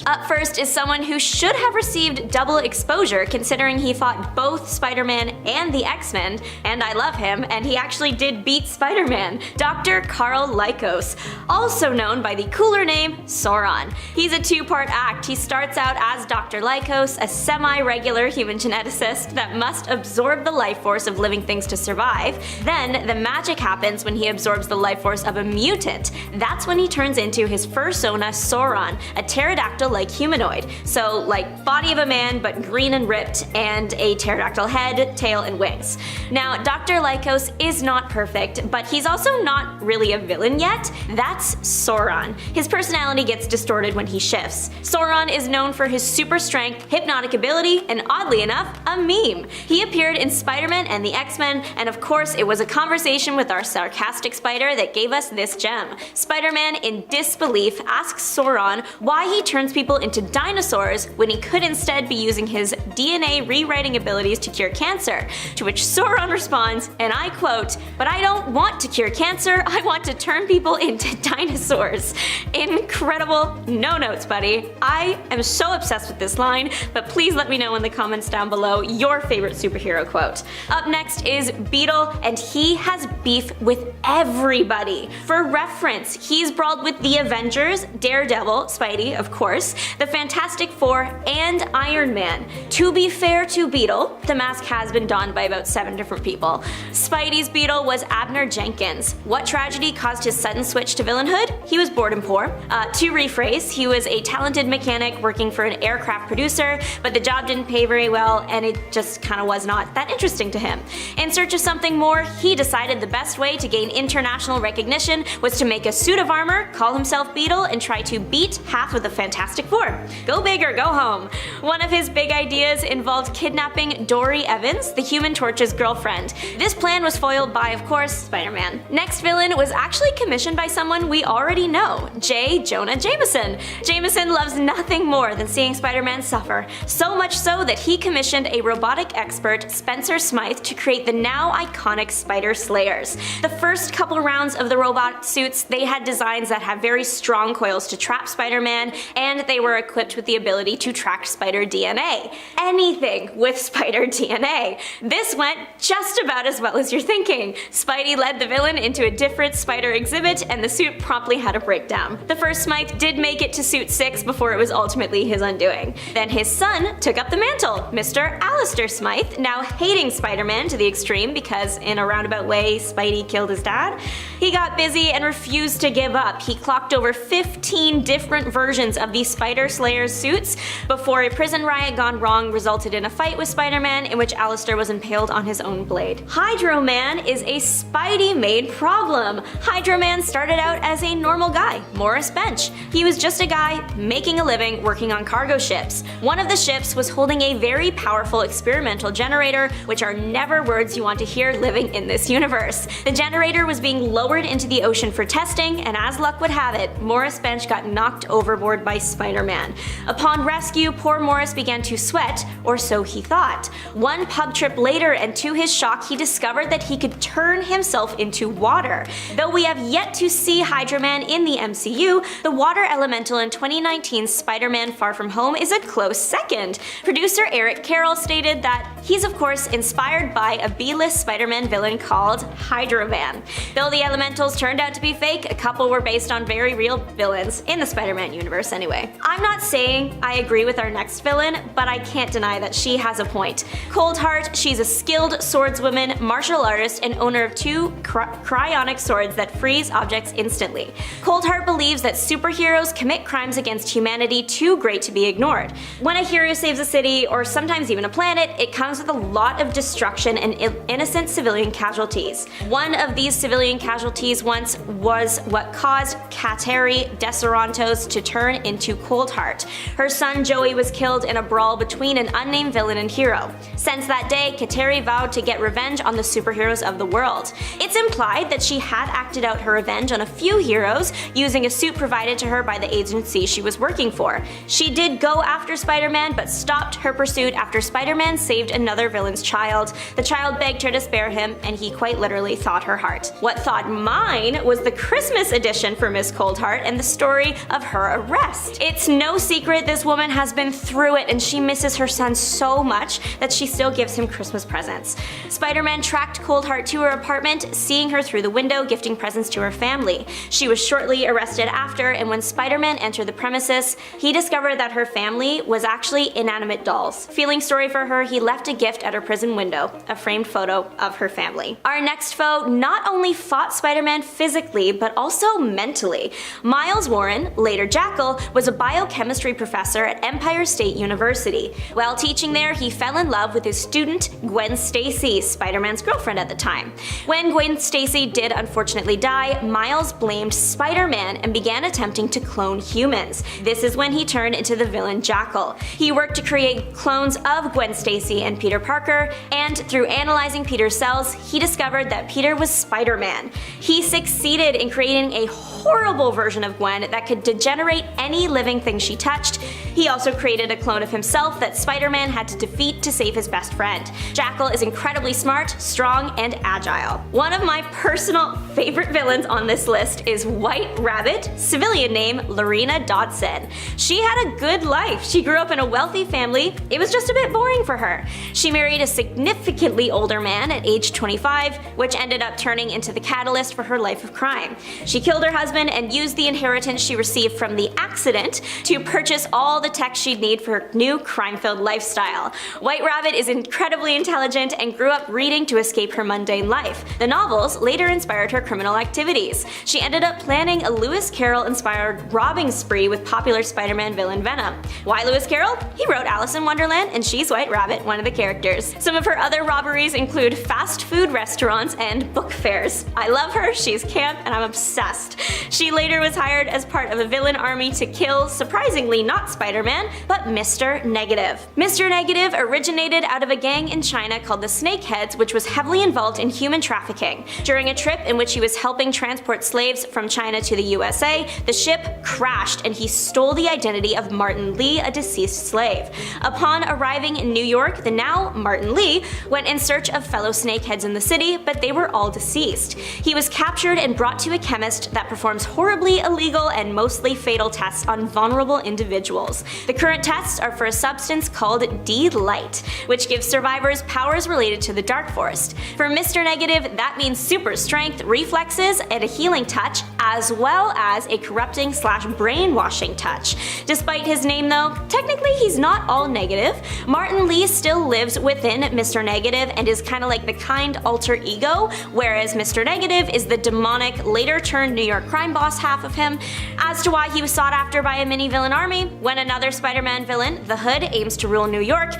Up first is someone who should have received double exposure considering he fought both Spider-Man and the X-Men, and I love him, and he actually did beat Spider-Man, Dr. Karl Lykos, also known by the cooler name Sauron. He's a two-part act. He starts out as Dr. Lykos, a semi-regular human geneticist that must absorb the life force of living things to survive. Then the magic happens when he absorbs the life force of a mutant. That's when he turns into his fursona Sauron, a pterodactyl-like humanoid. So like body of a man but green and ripped, and a pterodactyl head, tail, and wings. Now Dr. Lykos is not perfect, but he's also not really a villain yet. That's Sauron. His personality gets distorted when he shifts. Sauron is known for his super strength, hypnotic ability, and oddly enough, a meme. He appeared in Spider-Man and the X-Men, and of course it was a conversation with our sarcastic spider that gave us this gem. Spider-Man, in disbelief, asks Sauron why he turns people into dinosaurs when he could instead be using his DNA rewriting abilities to cure cancer, to which Sauron responds, and I quote, "But I don't want to cure cancer, I want to turn people into dinosaurs." Incredible. No notes, buddy. I am so obsessed with this line, but please let me know in the comments down below your favorite superhero quote. Up next is Beetle, and he has beef with everybody. For reference, he's brawled with the Avengers, Daredevil, Spidey, of course, the Fantastic Four, and Iron Man. To be fair to Beetle, the mask has been donned by about 7 different people. Spidey's Beetle was Abner Jenkins. What tragedy caused his sudden switch to villainhood? He was bored and poor. To rephrase, he was a talented mechanic working for an aircraft producer, but the job didn't pay very well and it just kinda was not that interesting to him. In search of something more, he decided the best way to gain international recognition was to make a suit of armor, call himself Beetle, and try to beat half of the Fantastic Four. Go big or go home. One of his big ideas involved kidnapping Dory Evans, the Human Torch's girlfriend. This plan was foiled by, of course, Spider-Man. Next villain was actually commissioned by someone we already know, J. Jonah Jameson. Jameson loves nothing more than seeing Spider-Man suffer, so much so that he commissioned a robotic expert, Spencer Smythe, to create the now iconic Spider Slayers. The first couple rounds of the robot suits, they had designs that have very strong coils to trap Spider-Man, and they were equipped with the ability to track spider DNA. Anything with spider DNA. This went just about as well as you're thinking. Spidey led the villain into a different spider exhibit, and the suit promptly had a breakdown. The first Smythe did make it to suit 6 before it was ultimately his undoing. Then his son took up the mantle, Mr. Alistair Smythe, now hating Spider-Man to the extreme because in a roundabout way, Spidey killed his dad. He got busy and refused to give up. He clocked over 15 different versions of these Spider Slayers suits before a prison riot gone wrong resulted in a fight with Spider-Man in which Alistair was impaled on his own blade. Hydro Man is a Spidey-made problem. Hydro Man started out as a normal guy, Morris Bench. He was just a guy making a living working on cargo ships. One of the ships was holding a very powerful experimental generator, which are never words you want to hear living in this universe. The generator was being lowered into the ocean for testing, and as luck would have it, Morris Bench got knocked overboard by Spider-Man. Upon rescue, poor Morris began to sweat, or so he thought. One pub trip later, and to his shock, he discovered that he could turn himself into water. Though we have yet to see Hydro Man in the MCU, the water elemental in 2019's Spider-Man Far From Home is a close second. Producer Eric Carroll stated that he's of course inspired by a B-list Spider-Man villain called Hydro Man. Though the elementals turned out to be fake, a couple were based on very real villains, in the Spider-Man universe anyway. I'm not saying I agree with our next villain, but I can't deny that she has a point. Coldheart, she's a skilled swordswoman, martial artist, and owner of 2 cryonic swords that freeze objects instantly. Coldheart believes that superheroes commit crimes against humanity too great to be ignored. When a hero saves a city, or sometimes even a planet, it comes with a lot of destruction and innocent civilian casualties. One of these civilian casualties once was what caused Kateri Deserantos to turn into Coldheart. Her son Joey was killed in a brawl between an unnamed villain and hero. Since that day, Kateri vowed to get revenge on the superheroes of the world. It's implied that she had acted out her revenge on a few heroes using a suit provided to her by the agency she was working for. She did go after Spider-Man, but stopped her pursuit after Spider-Man saved another villain's child. The child begged her to spare him, and he quite literally thawed her heart. What thawed mine was the Christmas edition for Miss Coldheart and the story of her arrest. It It's no secret this woman has been through it and she misses her son so much that she still gives him Christmas presents. Spider-Man tracked Coldheart to her apartment, seeing her through the window gifting presents to her family. She was shortly arrested after, and when Spider-Man entered the premises, he discovered that her family was actually inanimate dolls. Feeling sorry for her, he left a gift at her prison window, a framed photo of her family. Our next foe not only fought Spider-Man physically, but also mentally. Miles Warren, later Jackal, was a biochemistry professor at Empire State University. While teaching there, he fell in love with his student, Gwen Stacy, Spider-Man's girlfriend at the time. When Gwen Stacy did unfortunately die, Miles blamed Spider-Man and began attempting to clone humans. This is when he turned into the villain Jackal. He worked to create clones of Gwen Stacy and Peter Parker, and through analyzing Peter's cells, he discovered that Peter was Spider-Man. He succeeded in creating a horrible version of Gwen that could degenerate any living thing she touched. He also created a clone of himself that Spider-Man had to defeat to save his best friend. Jackal is incredibly smart, strong, and agile. One of my personal favorite villains on this list is White Rabbit, civilian name Lorena Dodson. She had a good life. She grew up in a wealthy family. It was just a bit boring for her. She married a significantly older man at age 25, which ended up turning into the catalyst for her life of crime. She killed her husband and used the inheritance she received from the accident to purchase all the tech she'd need for her new crime-filled lifestyle. White Rabbit is incredibly intelligent and grew up reading to escape her mundane life. The novels later inspired her criminal activities. She ended up planning a Lewis Carroll-inspired robbing spree with popular Spider-Man villain Venom. Why Lewis Carroll? He wrote Alice in Wonderland, and she's White Rabbit, one of the characters. Some of her other robberies include fast food restaurants and book fairs. I love her, she's camp, and I'm obsessed. She later was hired as part of a villain army to kill, surprisingly not Spider-Man, but Mr. Negative. Mr. Negative originated out of a gang in China called the Snakeheads, which was heavily involved in human trafficking. During a trip in which he was helping transport slaves from China to the USA, the ship crashed and he stole the identity of Martin Lee, a deceased slave. Upon arriving in New York, the now Martin Lee went in search of fellow snakeheads in the city, but they were all deceased. He was captured and brought to a chemist that performs horribly illegal and mostly fatal tests on vulnerable individuals. The current tests are for a substance called D-Light, which gives survivors powers related to the Dark Forest. For Mr. Negative, that means super strength, reflexes, and a healing touch, as well as a corrupting/brainwashing touch. Despite his name though, technically he's not all negative. Martin Lee still lives within Mr. Negative and is kinda like the kind alter ego, whereas Mr. Negative is the demonic, later turned New York crime boss half of him. As to why he was sought after by a mini-villain army, when another Spider-Man villain, the Hood, aims to rule New York,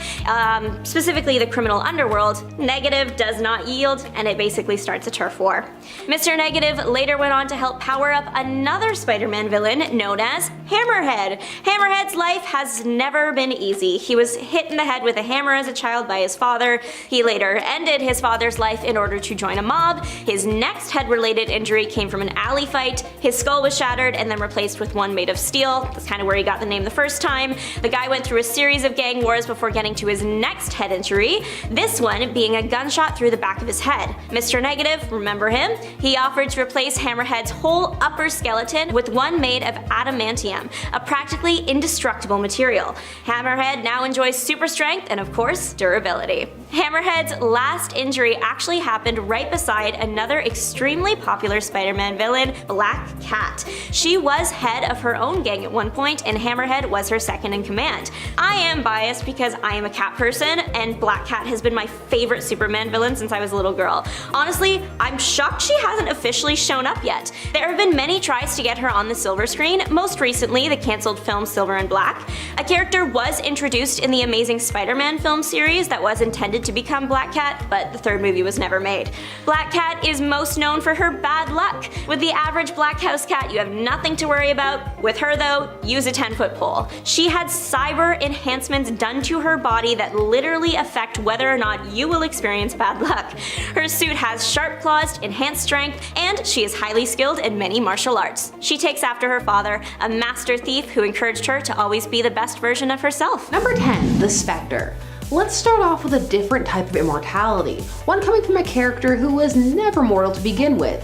specifically the criminal underworld, Negative does not yield, and it basically starts a turf war. Mr. Negative later went on to help power up another Spider-Man villain known as Hammerhead. Hammerhead's life has never been easy. He was hit in the head with a hammer as a child by his father. He later ended his father's life in order to join a mob. His next head-related injury came from an alley fight. His skull was shattered and then replaced with one made of steel. That's kind of where he got the name the first time. The guy went through a series of gang wars before getting to his next head injury, this one being a gunshot through the back of his head. Mr. Negative, remember him? He offered to replace Hammerhead's whole upper skeleton with one made of adamantium, a practically indestructible material. Hammerhead now enjoys super strength and of course, durability. Hammerhead's last injury actually happened right beside another extremely popular Spider-Man villain, Black Cat. She was head of her own gang at one point, and Hammerhead was her second in command. I am biased because I am a cat person, and Black Cat has been my favorite Superman villain since I was a little girl. Honestly, I'm shocked she hasn't officially shown up yet. There have been many tries to get her on the silver screen, most recently the cancelled film Silver and Black. A character was introduced in the Amazing Spider-Man film series that was intended to become Black Cat, but the third movie was never made. Black Cat is most known for her bad luck. With the average black house cat, you have nothing to worry about. With her though, use a 10-foot pole. She had cyber enhancements done to her body that literally affect whether or not you will experience bad luck. Her suit has sharp claws, enhanced strength, and she is highly skilled in many martial arts. She takes after her father, a master thief who encouraged her to always be the best version of herself. Number 10. The Spectre. Let's start off with a different type of immortality, one coming from a character who was never mortal to begin with,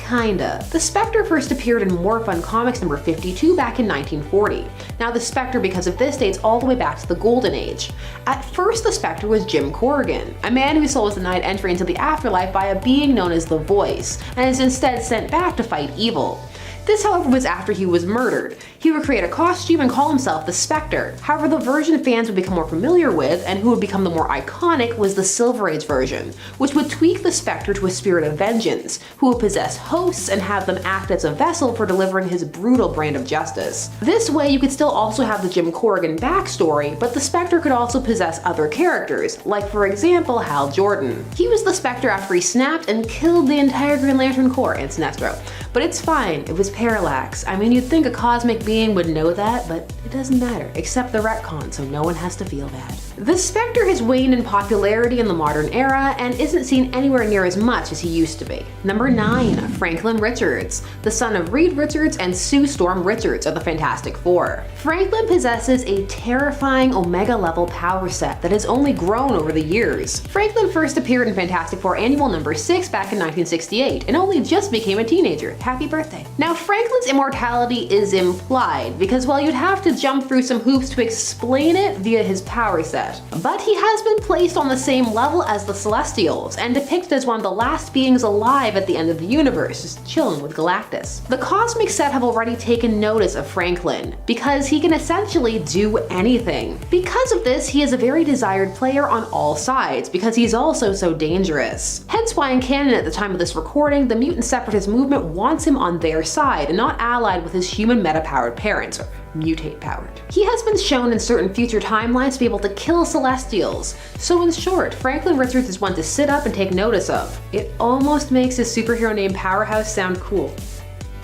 kinda. The Spectre first appeared in More Fun Comics number 52 back in 1940. Now the Spectre, because of this, dates all the way back to the Golden Age. At first, the Spectre was Jim Corrigan, a man whose soul was denied entry into the afterlife by a being known as the Voice, and is instead sent back to fight evil. This, however, was after he was murdered. He would create a costume and call himself the Spectre. However, the version fans would become more familiar with, and who would become the more iconic, was the Silver Age version, which would tweak the Spectre to a spirit of vengeance, who would possess hosts and have them act as a vessel for delivering his brutal brand of justice. This way, you could still also have the Jim Corrigan backstory, but the Spectre could also possess other characters, like for example, Hal Jordan. He was the Spectre after he snapped and killed the entire Green Lantern Corps and Sinestro. But it's fine, it was parallax. I mean, you'd think a cosmic being would know that, but it doesn't matter, except the retcon, so no one has to feel bad. The Spectre has waned in popularity in the modern era and isn't seen anywhere near as much as he used to be. Number 9, Franklin Richards. The son of Reed Richards and Sue Storm Richards of the Fantastic Four. Franklin possesses a terrifying Omega-level power set that has only grown over the years. Franklin first appeared in Fantastic Four Annual number 6 back in 1968 and only just became a teenager. Happy birthday. Now, Franklin's immortality is implied because, well, you'd have to jump through some hoops to explain it via his power set. But he has been placed on the same level as the Celestials and depicted as one of the last beings alive at the end of the universe, just chilling with Galactus. The cosmic set have already taken notice of Franklin because he can essentially do anything. Because of this, he is a very desired player on all sides because he's also so dangerous. Hence why in canon at the time of this recording, the mutant separatist movement wants him on their side and not allied with his human meta-powered parents, or mutate-powered. He has been shown in certain future timelines to be able to kill Celestials. So in short, Franklin Richards is one to sit up and take notice of. It almost makes his superhero name Powerhouse sound cool.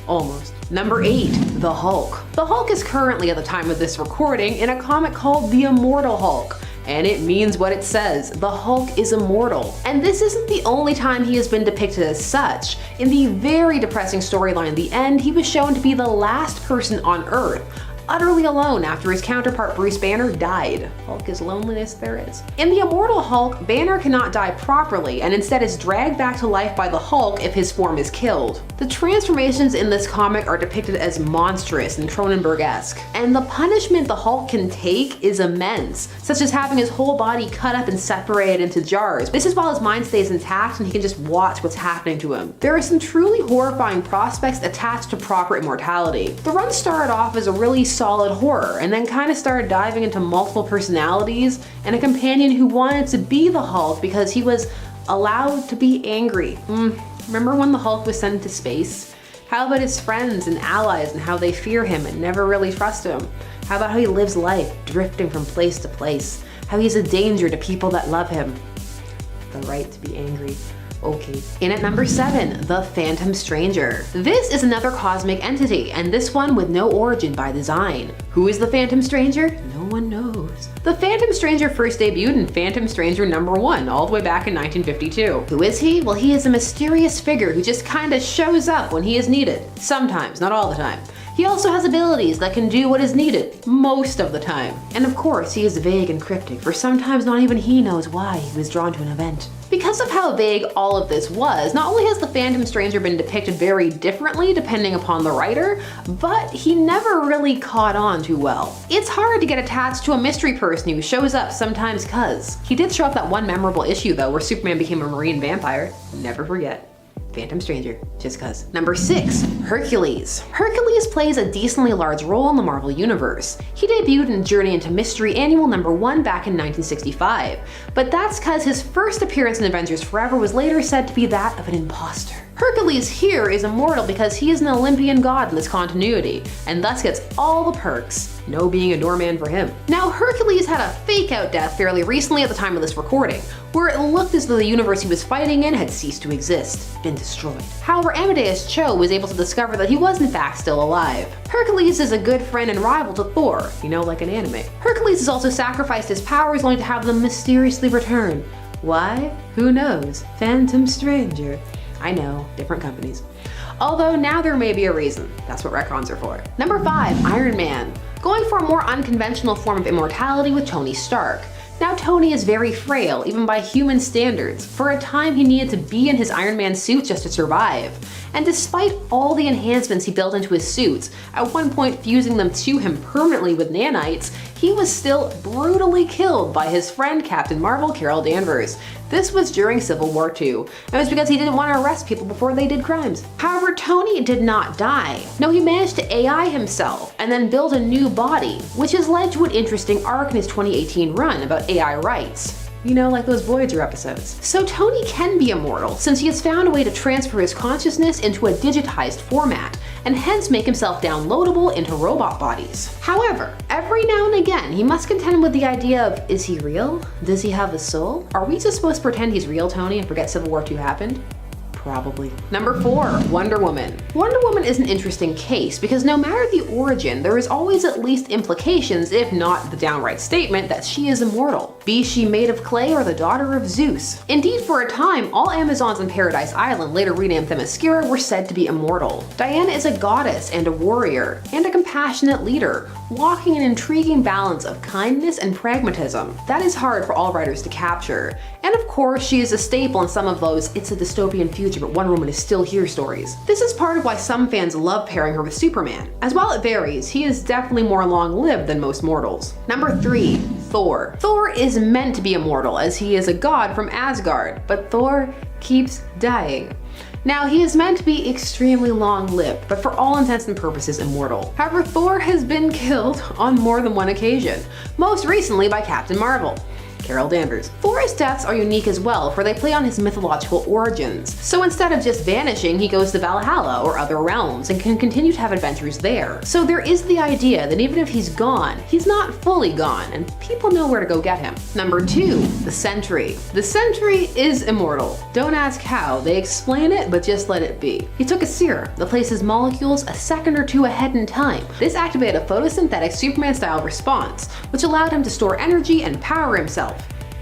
Almost. Number 8, the Hulk. The Hulk is currently, at the time of this recording, in a comic called The Immortal Hulk. And it means what it says. The Hulk is immortal. And this isn't the only time he has been depicted as such. In the very depressing storyline The End, he was shown to be the last person on Earth, utterly alone after his counterpart Bruce Banner died. Hulk is loneliness there is. In the Immortal Hulk, Banner cannot die properly and instead is dragged back to life by the Hulk if his form is killed. The transformations in this comic are depicted as monstrous and Cronenberg-esque, and the punishment the Hulk can take is immense, such as having his whole body cut up and separated into jars. This is while his mind stays intact and he can just watch what's happening to him. There are some truly horrifying prospects attached to proper immortality. The run started off as a really solid horror and then kind of started diving into multiple personalities and a companion who wanted to be the Hulk because he was allowed to be angry. Remember when the Hulk was sent to space? How about his friends and allies and how they fear him and never really trust him? How about how he lives life, drifting from place to place? How he's a danger to people that love him. The right to be angry. Okay. In at number 7, the Phantom Stranger. This is another cosmic entity, and this one with no origin by design. Who is the Phantom Stranger? No one knows. The Phantom Stranger first debuted in Phantom Stranger number 1, all the way back in 1952. Who is he? Well, he is a mysterious figure who just kinda shows up when he is needed. Sometimes, not all the time. He also has abilities that can do what is needed, most of the time. And of course, he is vague and cryptic, for sometimes not even he knows why he was drawn to an event. Because of how vague all of this was, not only has the Phantom Stranger been depicted very differently depending upon the writer, but he never really caught on too well. It's hard to get attached to a mystery person who shows up sometimes cuz. He did show up that one memorable issue though where Superman became a marine vampire. Never forget. Phantom Stranger, just cuz. Number 6, Hercules. Hercules plays a decently large role in the Marvel Universe. He debuted in Journey into Mystery Annual number 1 back in 1965, but that's cuz his first appearance in Avengers Forever was later said to be that of an imposter. Hercules here is immortal because he is an Olympian god in this continuity, and thus gets all the perks. No being a doorman for him. Now, Hercules had a fake-out death fairly recently at the time of this recording, where it looked as though the universe he was fighting in had ceased to exist, been destroyed. However, Amadeus Cho was able to discover that he was in fact still alive. Hercules is a good friend and rival to Thor, you know, like an anime. Hercules has also sacrificed his powers only to have them mysteriously return. Why? Who knows? Phantom Stranger. I know, different companies. Although now there may be a reason. That's what retcons are for. Number 5, Iron Man. Going for a more unconventional form of immortality with Tony Stark. Now Tony is very frail, even by human standards. For a time he needed to be in his Iron Man suit just to survive. and despite all the enhancements he built into his suits, at one point fusing them to him permanently with nanites, he was still brutally killed by his friend Captain Marvel Carol Danvers. This was during Civil War II, and it was because he didn't want to arrest people before they did crimes. However, Tony did not die. No, he managed to AI himself and then build a new body, which has led to an interesting arc in his 2018 run about AI rights. You know, like those Voyager episodes. So Tony can be immortal since he has found a way to transfer his consciousness into a digitized format, and hence make himself downloadable into robot bodies. However, every now and again, he must contend with the idea of, is he real? Does he have a soul? Are we just supposed to pretend he's real, Tony, and forget Civil War II happened? Probably. Number 4, Wonder Woman. Wonder Woman is an interesting case because no matter the origin, there is always at least implications, if not the downright statement, that she is immortal. Be she made of clay or the daughter of Zeus. Indeed, for a time, all Amazons on Paradise Island, later renamed Themyscira, were said to be immortal. Diana is a goddess and a warrior, and a compassionate leader, walking an intriguing balance of kindness and pragmatism. That is hard for all writers to capture. And of course, she is a staple in some of those "it's a dystopian future but Wonder Woman is still here" stories. This is part of why some fans love pairing her with Superman. As while it varies, he is definitely more long-lived than most mortals. Number 3, Thor. Thor is meant to be immortal as he is a god from Asgard, but Thor keeps dying. Now, he is meant to be extremely long-lived, but for all intents and purposes immortal. However, Thor has been killed on more than one occasion, most recently by Captain Marvel, Carol Danvers. Thor's deaths are unique as well, for they play on his mythological origins. So instead of just vanishing, he goes to Valhalla or other realms and can continue to have adventures there. So there is the idea that even if he's gone, he's not fully gone, and people know where to go get him. Number 2, the Sentry. The Sentry is immortal. Don't ask how, they explain it, but just let it be. He took a serum that places molecules a second or two ahead in time. This activated a photosynthetic Superman-style response, which allowed him to store energy and power himself.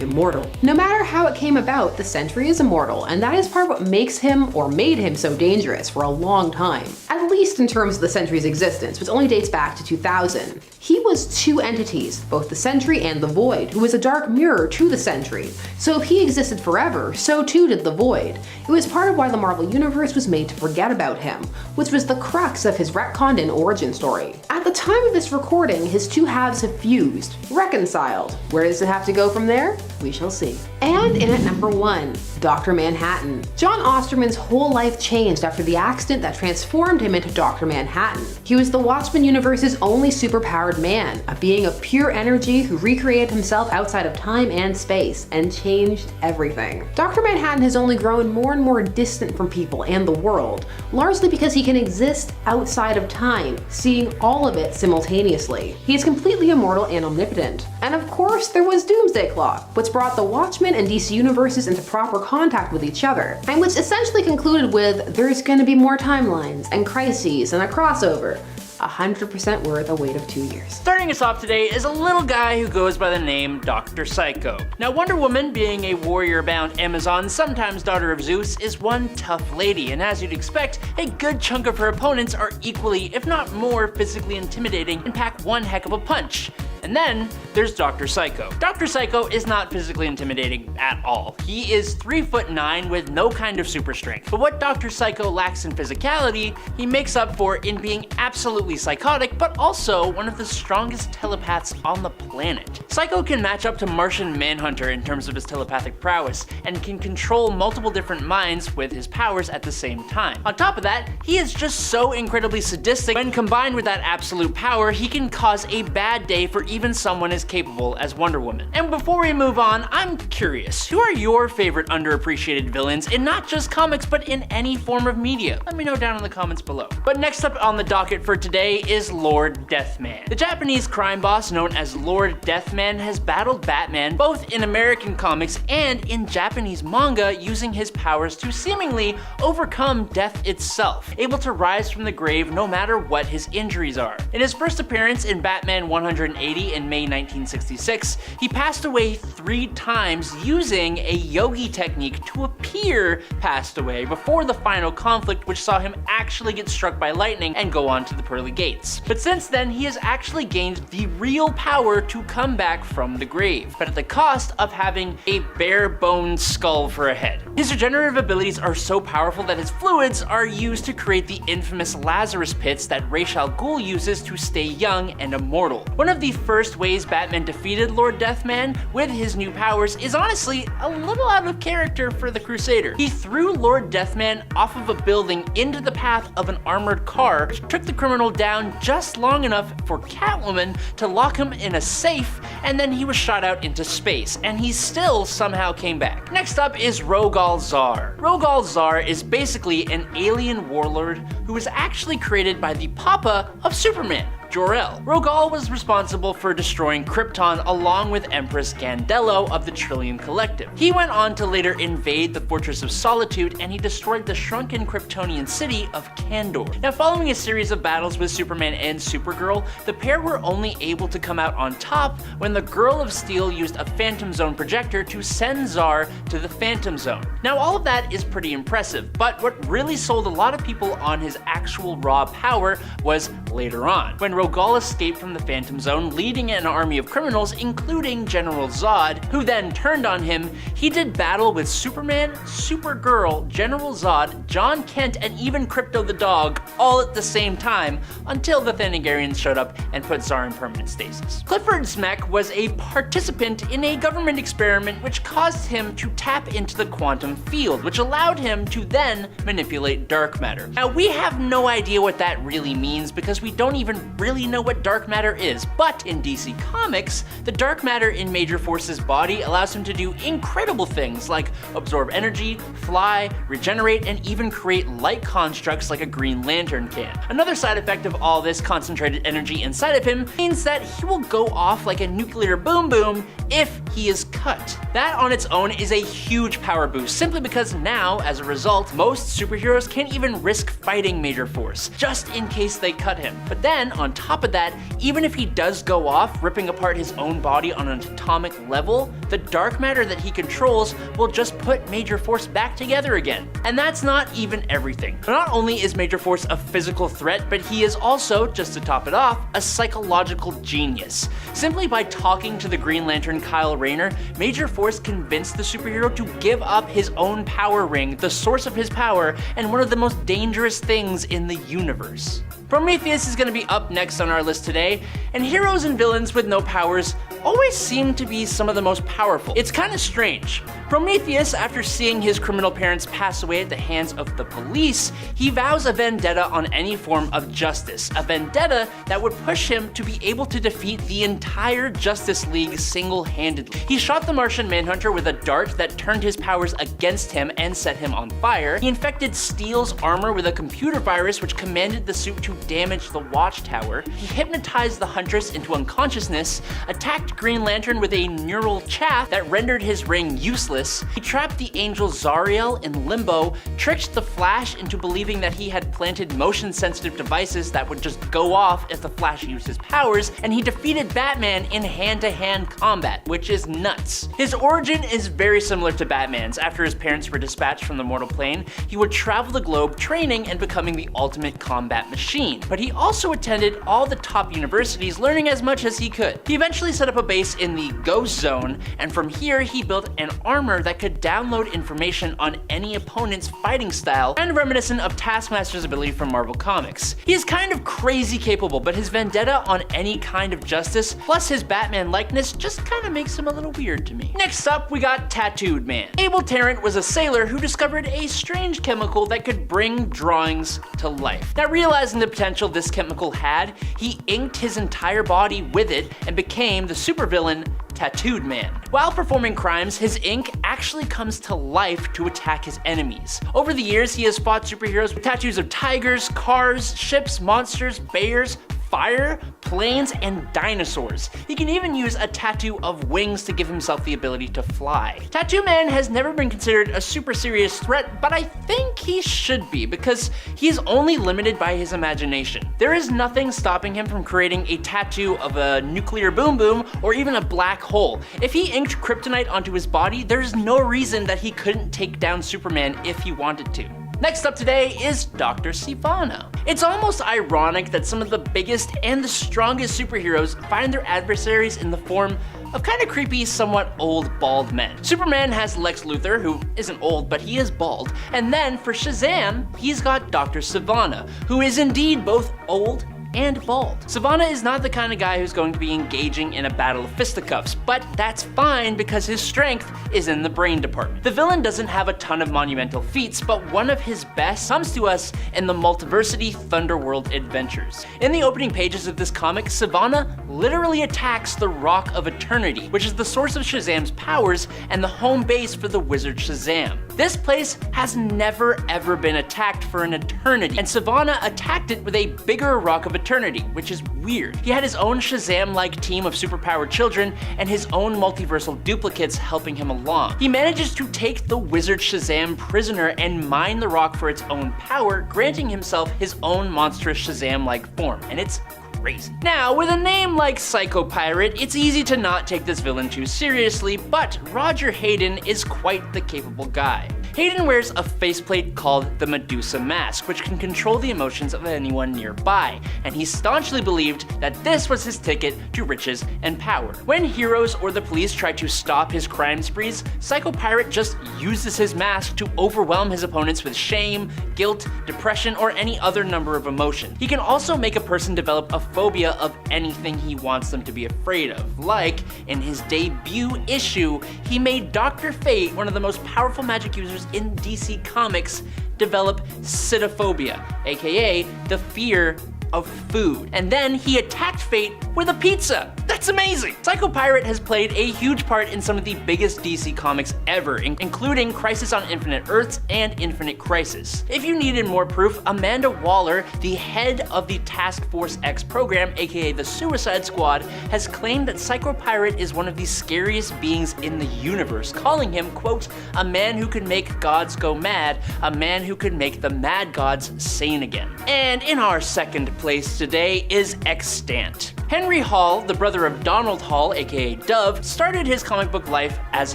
Immortal. No matter how it came about, the Sentry is immortal, and that is part of what makes him, or made him, so dangerous for a long time. At least in terms of the Sentry's existence, which only dates back to 2000. He was two entities, both the Sentry and the Void, who was a dark mirror to the Sentry. So if he existed forever, so too did the Void. It was part of why the Marvel Universe was made to forget about him, which was the crux of his retconned-in origin story. At the time of this recording, his two halves have fused, reconciled. Where does it have to go from there? We shall see. And in at number 1, Dr. Manhattan. John Osterman's whole life changed after the accident that transformed him into Dr. Manhattan. He was the Watchmen universe's only superpowered man, a being of pure energy who recreated himself outside of time and space, and changed everything. Dr. Manhattan has only grown more and more distant from people and the world, largely because he can exist outside of time, seeing all of it simultaneously. He is completely immortal and omnipotent. And of course, there was Doomsday Clock, which brought the Watchmen and DC universes into proper contact with each other, and which essentially concluded with there's gonna be more timelines and crises and a crossover. 100% worth a wait of 2 years. Starting us off today is a little guy who goes by the name Dr. Psycho. Now, Wonder Woman, being a warrior-bound Amazon, sometimes daughter of Zeus, is one tough lady, and as you'd expect, a good chunk of her opponents are equally, if not more, physically intimidating and pack one heck of a punch. And then there's Dr. Psycho. Dr. Psycho is not physically intimidating at all. He is 3'9" with no kind of super strength. But what Dr. Psycho lacks in physicality, he makes up for in being absolutely psychotic, but also one of the strongest telepaths on the planet. Psycho can match up to Martian Manhunter in terms of his telepathic prowess, and can control multiple different minds with his powers at the same time. On top of that, he is just so incredibly sadistic. When combined with that absolute power, he can cause a bad day for even someone as capable as Wonder Woman. And before we move on, I'm curious, who are your favorite underappreciated villains in not just comics, but in any form of media? Let me know down in the comments below. But next up on the docket for today is Lord Deathman. The Japanese crime boss known as Lord Deathman has battled Batman both in American comics and in Japanese manga, using his powers to seemingly overcome death itself, able to rise from the grave no matter what his injuries are. In his first appearance in Batman 180 in May 1966, he passed away 3 times using a yogi technique to appease year passed away before the final conflict, which saw him actually get struck by lightning and go on to the pearly gates. But since then, he has actually gained the real power to come back from the grave, but at the cost of having a bare bones skull for a head. His regenerative abilities are so powerful that his fluids are used to create the infamous Lazarus pits that Ra's al Ghul uses to stay young and immortal. One of the first ways Batman defeated Lord Deathman with his new powers is honestly a little out of character for the Crusader. He threw Lord Deathman off of a building into the path of an armored car, which took the criminal down just long enough for Catwoman to lock him in a safe, and then he was shot out into space, and he still somehow came back. Next up is Rogol Zaar. Rogol Zaar is basically an alien warlord who was actually created by the papa of Superman, Jor-El. Rogol was responsible for destroying Krypton along with Empress Gandello of the Trillium Collective. He went on to later invade the Fortress of Solitude, and he destroyed the shrunken Kryptonian city of Kandor. Now, following a series of battles with Superman and Supergirl, the pair were only able to come out on top when the Girl of Steel used a Phantom Zone projector to send Zaar to the Phantom Zone. Now, all of that is pretty impressive, but what really sold a lot of people on his actual raw power was later on, when Rogol escaped from the Phantom Zone, leading an army of criminals, including General Zod, who then turned on him. He did battle with Superman, Supergirl, General Zod, John Kent, and even Crypto the dog, all at the same time, until the Thanagarians showed up and put Zaar in permanent stasis. Clifford Smek was a participant in a government experiment which caused him to tap into the quantum field, which allowed him to then manipulate dark matter. Now, we have no idea what that really means because we don't even really know what dark matter is, but in DC Comics, the dark matter in Major Force's body allows him to do incredible things like absorb energy, fly, regenerate, and even create light constructs like a Green Lantern can. Another side effect of all this concentrated energy inside of him means that he will go off like a nuclear boom boom if he is cut. That on its own is a huge power boost, simply because now, as a result, most superheroes can't even risk fighting Major Force, just in case they cut him. But then, on top of that, even if he does go off, ripping apart his own body on an atomic level, the dark matter that he controls will just put Major Force back together again. And that's not even everything. Not only is Major Force a physical threat, but he is also, just to top it off, a psychological genius. Simply by talking to the Green Lantern Kyle Rayner, Major Force convinced the superhero to give up his own power ring, the source of his power, and one of the most dangerous things in the universe. Prometheus is going to be up next on our list today, and heroes and villains with no powers always seem to be some of the most powerful. It's kind of strange. Prometheus, after seeing his criminal parents pass away at the hands of the police, he vows a vendetta on any form of justice, a vendetta that would push him to be able to defeat the entire Justice League single-handedly. He shot the Martian Manhunter with a dart that turned his powers against him and set him on fire. He infected Steel's armor with a computer virus which commanded the suit to damage the Watchtower. He hypnotized the Huntress into unconsciousness, attacked Green Lantern with a neural chaff that rendered his ring useless. He trapped the angel Zariel in limbo, tricked the Flash into believing that he had planted motion-sensitive devices that would just go off if the Flash used his powers, and he defeated Batman in hand-to-hand combat, which is nuts. His origin is very similar to Batman's. After his parents were dispatched from the mortal plane, he would travel the globe training and becoming the ultimate combat machine. But he also attended all the top universities, learning as much as he could. He eventually set up a base in the Ghost Zone, and from here he built an armor that could download information on any opponent's fighting style, and reminiscent of Taskmaster's ability from Marvel Comics. He is kind of crazy capable, but his vendetta on any kind of justice, plus his Batman likeness, just kind of makes him a little weird to me. Next up, we got Tattooed Man. Abel Tarrant was a sailor who discovered a strange chemical that could bring drawings to life. Now, realizing the potential this chemical had, he inked his entire body with it and became the supervillain Tattooed Man. While performing crimes, his ink actually comes to life to attack his enemies. Over the years, he has fought superheroes with tattoos of tigers, cars, ships, monsters, bears, fire, planes, and dinosaurs. He can even use a tattoo of wings to give himself the ability to fly. Tattoo Man has never been considered a super serious threat, but I think he should be because he is only limited by his imagination. There is nothing stopping him from creating a tattoo of a nuclear boom boom or even a black hole. If he inked kryptonite onto his body, there's no reason that he couldn't take down Superman if he wanted to. Next up today is Dr. Sivana. It's almost ironic that some of the biggest and the strongest superheroes find their adversaries in the form of kind of creepy, somewhat old, bald men. Superman has Lex Luther, who isn't old, but he is bald. And then for Shazam, he's got Dr. Sivana, who is indeed both old and bald. Sivana is not the kind of guy who's going to be engaging in a battle of fisticuffs, but that's fine because his strength is in the brain department. The villain doesn't have a ton of monumental feats, but one of his best comes to us in the Multiversity Thunderworld adventures. In the opening pages of this comic, Sivana literally attacks the Rock of Eternity, which is the source of Shazam's powers and the home base for the wizard Shazam. This place has never ever been attacked for an eternity, and Sivana attacked it with a bigger Rock of Eternity, which is weird. He had his own Shazam-like team of superpowered children and his own multiversal duplicates helping him along. He manages to take the wizard Shazam prisoner and mine the rock for its own power, granting himself his own monstrous Shazam-like form, and it's crazy. Now, with a name like Psycho Pirate, it's easy to not take this villain too seriously, but Roger Hayden is quite the capable guy. Hayden wears a faceplate called the Medusa Mask, which can control the emotions of anyone nearby, and he staunchly believed that this was his ticket to riches and power. When heroes or the police try to stop his crime sprees, Psycho Pirate just uses his mask to overwhelm his opponents with shame, guilt, depression, or any other number of emotions. He can also make a person develop a phobia of anything he wants them to be afraid of. Like, in his debut issue, he made Dr. Fate, one of the most powerful magic users in DC Comics, develop cytophobia, aka the fear of food. And then he attacked Fate with a pizza. That's amazing! Psycho Pirate has played a huge part in some of the biggest DC comics ever, including Crisis on Infinite Earths and Infinite Crisis. If you needed more proof, Amanda Waller, the head of the Task Force X program, aka the Suicide Squad, has claimed that Psycho Pirate is one of the scariest beings in the universe, calling him, quote, a man who could make gods go mad, a man who could make the mad gods sane again. And in our second place today is Extant. Henry Hall, the brother of Donald Hall, aka Dove, started his comic book life as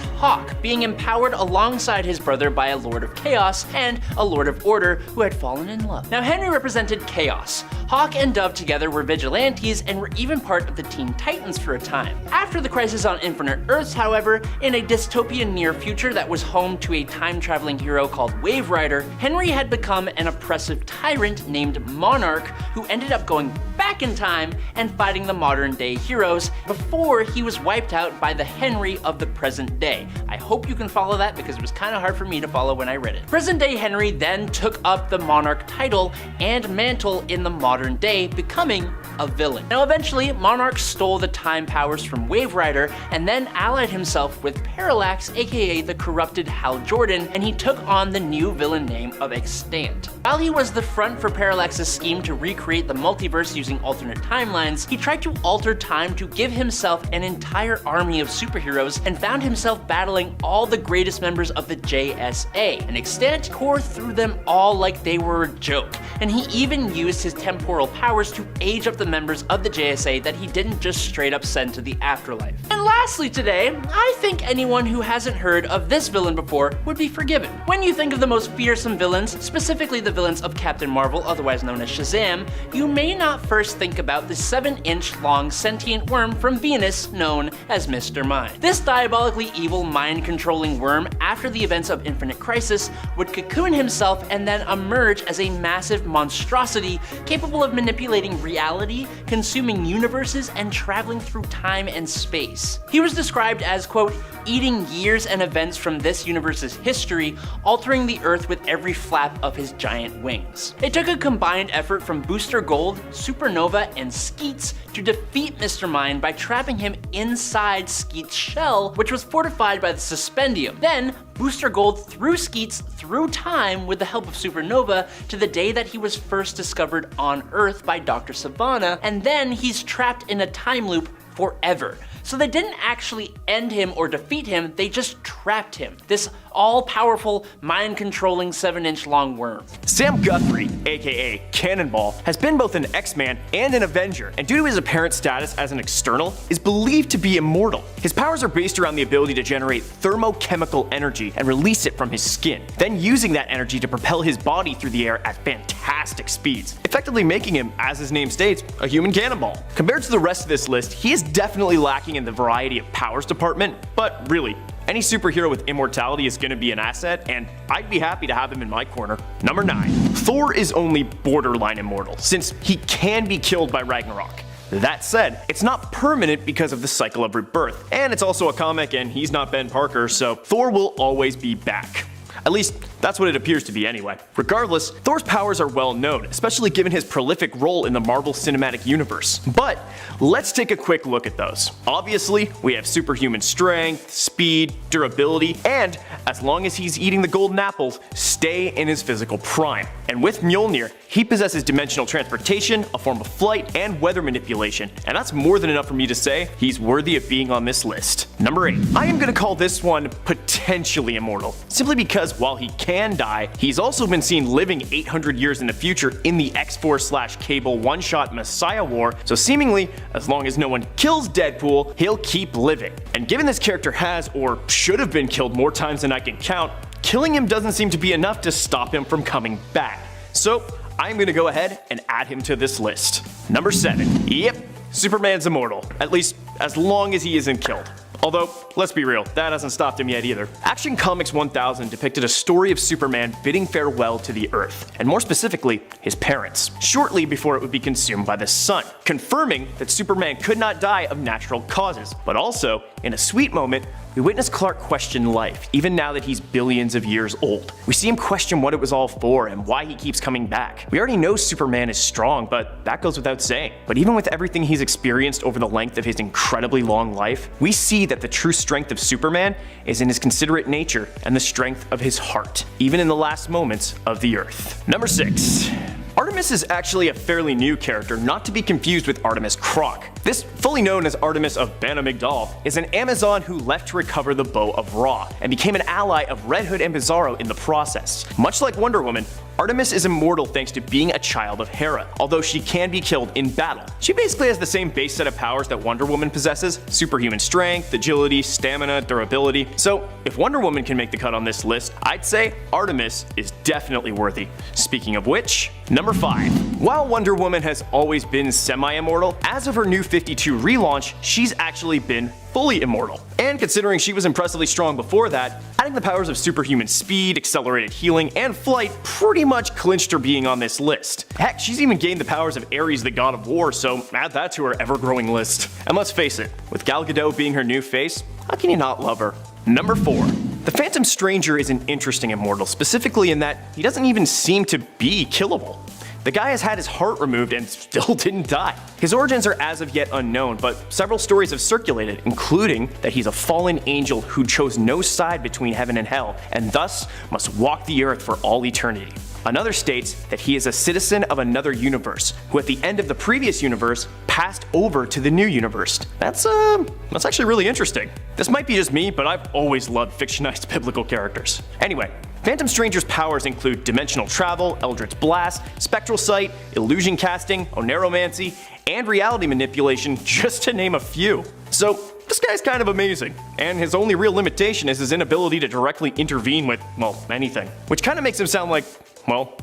Hawk, being empowered alongside his brother by a Lord of Chaos and a Lord of Order who had fallen in love. Now, Henry represented chaos. Hawk and Dove together were vigilantes and were even part of the Teen Titans for a time. After the Crisis on Infinite Earths, however, in a dystopian near future that was home to a time-traveling hero called Wave Rider, Henry had become an oppressive tyrant named Monarch who ended up going back in time and fighting the modern-day heroes before he was wiped out by the Henry of the present day. I hope you can follow that because it was kind of hard for me to follow when I read it. Present-day Henry then took up the Monarch title and mantle in the modern day, becoming a villain. Now, eventually, Monarch stole the time powers from Wave Rider and then allied himself with Parallax, aka the corrupted Hal Jordan, and he took on the new villain name of Extant. While he was the front for Parallax's scheme to recreate the multiverse using alternate timelines, he tried to alter time to give himself an entire army of superheroes and found himself battling all the greatest members of the JSA. And Extant tore through them all like they were a joke, and he even used his temporal powers to age up the members of the JSA that he didn't just straight up send to the afterlife. And lastly today, I think anyone who hasn't heard of this villain before would be forgiven. When you think of the most fearsome villains, specifically the villains of Captain Marvel, otherwise known as Shazam, you may not first think about the 7-inch long sentient worm from Venus known as Mr. Mind. This diabolically evil mind-controlling worm, after the events of Infinite Crisis, would cocoon himself and then emerge as a massive monstrosity capable of manipulating reality, consuming universes, and traveling through time and space. He was described as, quote, eating years and events from this universe's history, altering the Earth with every flap of his giant wings. It took a combined effort from Booster Gold, Supernova, and Skeets to defeat Mr. Mind by trapping him inside Skeets' shell, which was fortified by the Suspendium. Then, Booster Gold threw Skeets through time with the help of Supernova to the day that he was first discovered on Earth by Dr. Sivana, and then he's trapped in a time loop forever. So they didn't actually end him or defeat him, they just trapped him. This all-powerful, mind-controlling 7-inch long worm. Sam Guthrie, aka Cannonball, has been both an X-Man and an Avenger, and due to his apparent status as an external, is believed to be immortal. His powers are based around the ability to generate thermochemical energy and release it from his skin, then using that energy to propel his body through the air at fantastic speeds, effectively making him, as his name states, a human cannonball. Compared to the rest of this list, he is definitely lacking in the variety of powers department, but really, any superhero with immortality is going to be an asset, and I'd be happy to have him in my corner. Number 9. Thor is only borderline immortal, since he can be killed by Ragnarok. That said, it's not permanent because of the cycle of rebirth, and it's also a comic and he's not Ben Parker, so Thor will always be back. At least, that's what it appears to be anyway. Regardless, Thor's powers are well known, especially given his prolific role in the Marvel Cinematic Universe. But let's take a quick look at those. Obviously, we have superhuman strength, speed, durability, and, as long as he's eating the golden apples, stay in his physical prime. And with Mjolnir, he possesses dimensional transportation, a form of flight, and weather manipulation, and that's more than enough for me to say he's worthy of being on this list. Number 8. I am gonna call this one potentially immortal, simply because while he can die, he's also been seen living 800 years in the future in the X-Force/Cable one-shot Messiah War, so seemingly, as long as no one kills Deadpool, he'll keep living. And given this character has, or should have been killed more times than I can count, killing him doesn't seem to be enough to stop him from coming back. So, I'm gonna go ahead and add him to this list. Number 7. Yep, Superman's immortal, at least as long as he isn't killed. Although, let's be real, that hasn't stopped him yet either. Action Comics 1000 depicted a story of Superman bidding farewell to the Earth, and more specifically, his parents, shortly before it would be consumed by the sun, confirming that Superman could not die of natural causes. But also, in a sweet moment, we witness Clark question life, even now that he's billions of years old. We see him question what it was all for and why he keeps coming back. We already know Superman is strong, but that goes without saying. But even with everything he's experienced over the length of his incredibly long life, we see that the true strength of Superman is in his considerate nature and the strength of his heart, even in the last moments of the Earth. Number 6. Artemis is actually a fairly new character, not to be confused with Artemis Croc. This, fully known as Artemis of Bana Migdal, is an Amazon who left to recover the Bow of Ra, and became an ally of Red Hood and Bizarro in the process. Much like Wonder Woman, Artemis is immortal thanks to being a child of Hera, although she can be killed in battle. She basically has the same base set of powers that Wonder Woman possesses: superhuman strength, agility, stamina, durability. So if Wonder Woman can make the cut on this list, I'd say Artemis is definitely worthy. Speaking of which, number 5. While Wonder Woman has always been semi-immortal, as of her New 52 relaunch, she's actually been fully immortal. And considering she was impressively strong before that, adding the powers of superhuman speed, accelerated healing, and flight pretty much clinched her being on this list. Heck, she's even gained the powers of Ares, the god of war, so add that to her ever-growing list. And let's face it, with Gal Gadot being her new face, how can you not love her? Number 4. The Phantom Stranger is an interesting immortal, specifically in that he doesn't even seem to be killable. The guy has had his heart removed and still didn't die. His origins are as of yet unknown, but several stories have circulated, including that he's a fallen angel who chose no side between heaven and hell, and thus must walk the earth for all eternity. Another states that he is a citizen of another universe, who at the end of the previous universe passed over to the new universe. That's actually really interesting. This might be just me, but I've always loved fictionized biblical characters. Anyway, Phantom Stranger's powers include dimensional travel, Eldritch Blast, spectral sight, illusion casting, oneromancy, and reality manipulation, just to name a few. So, this guy's kind of amazing, and his only real limitation is his inability to directly intervene with, well, anything. Which kind of makes him sound like, well,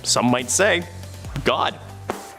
some might say, God.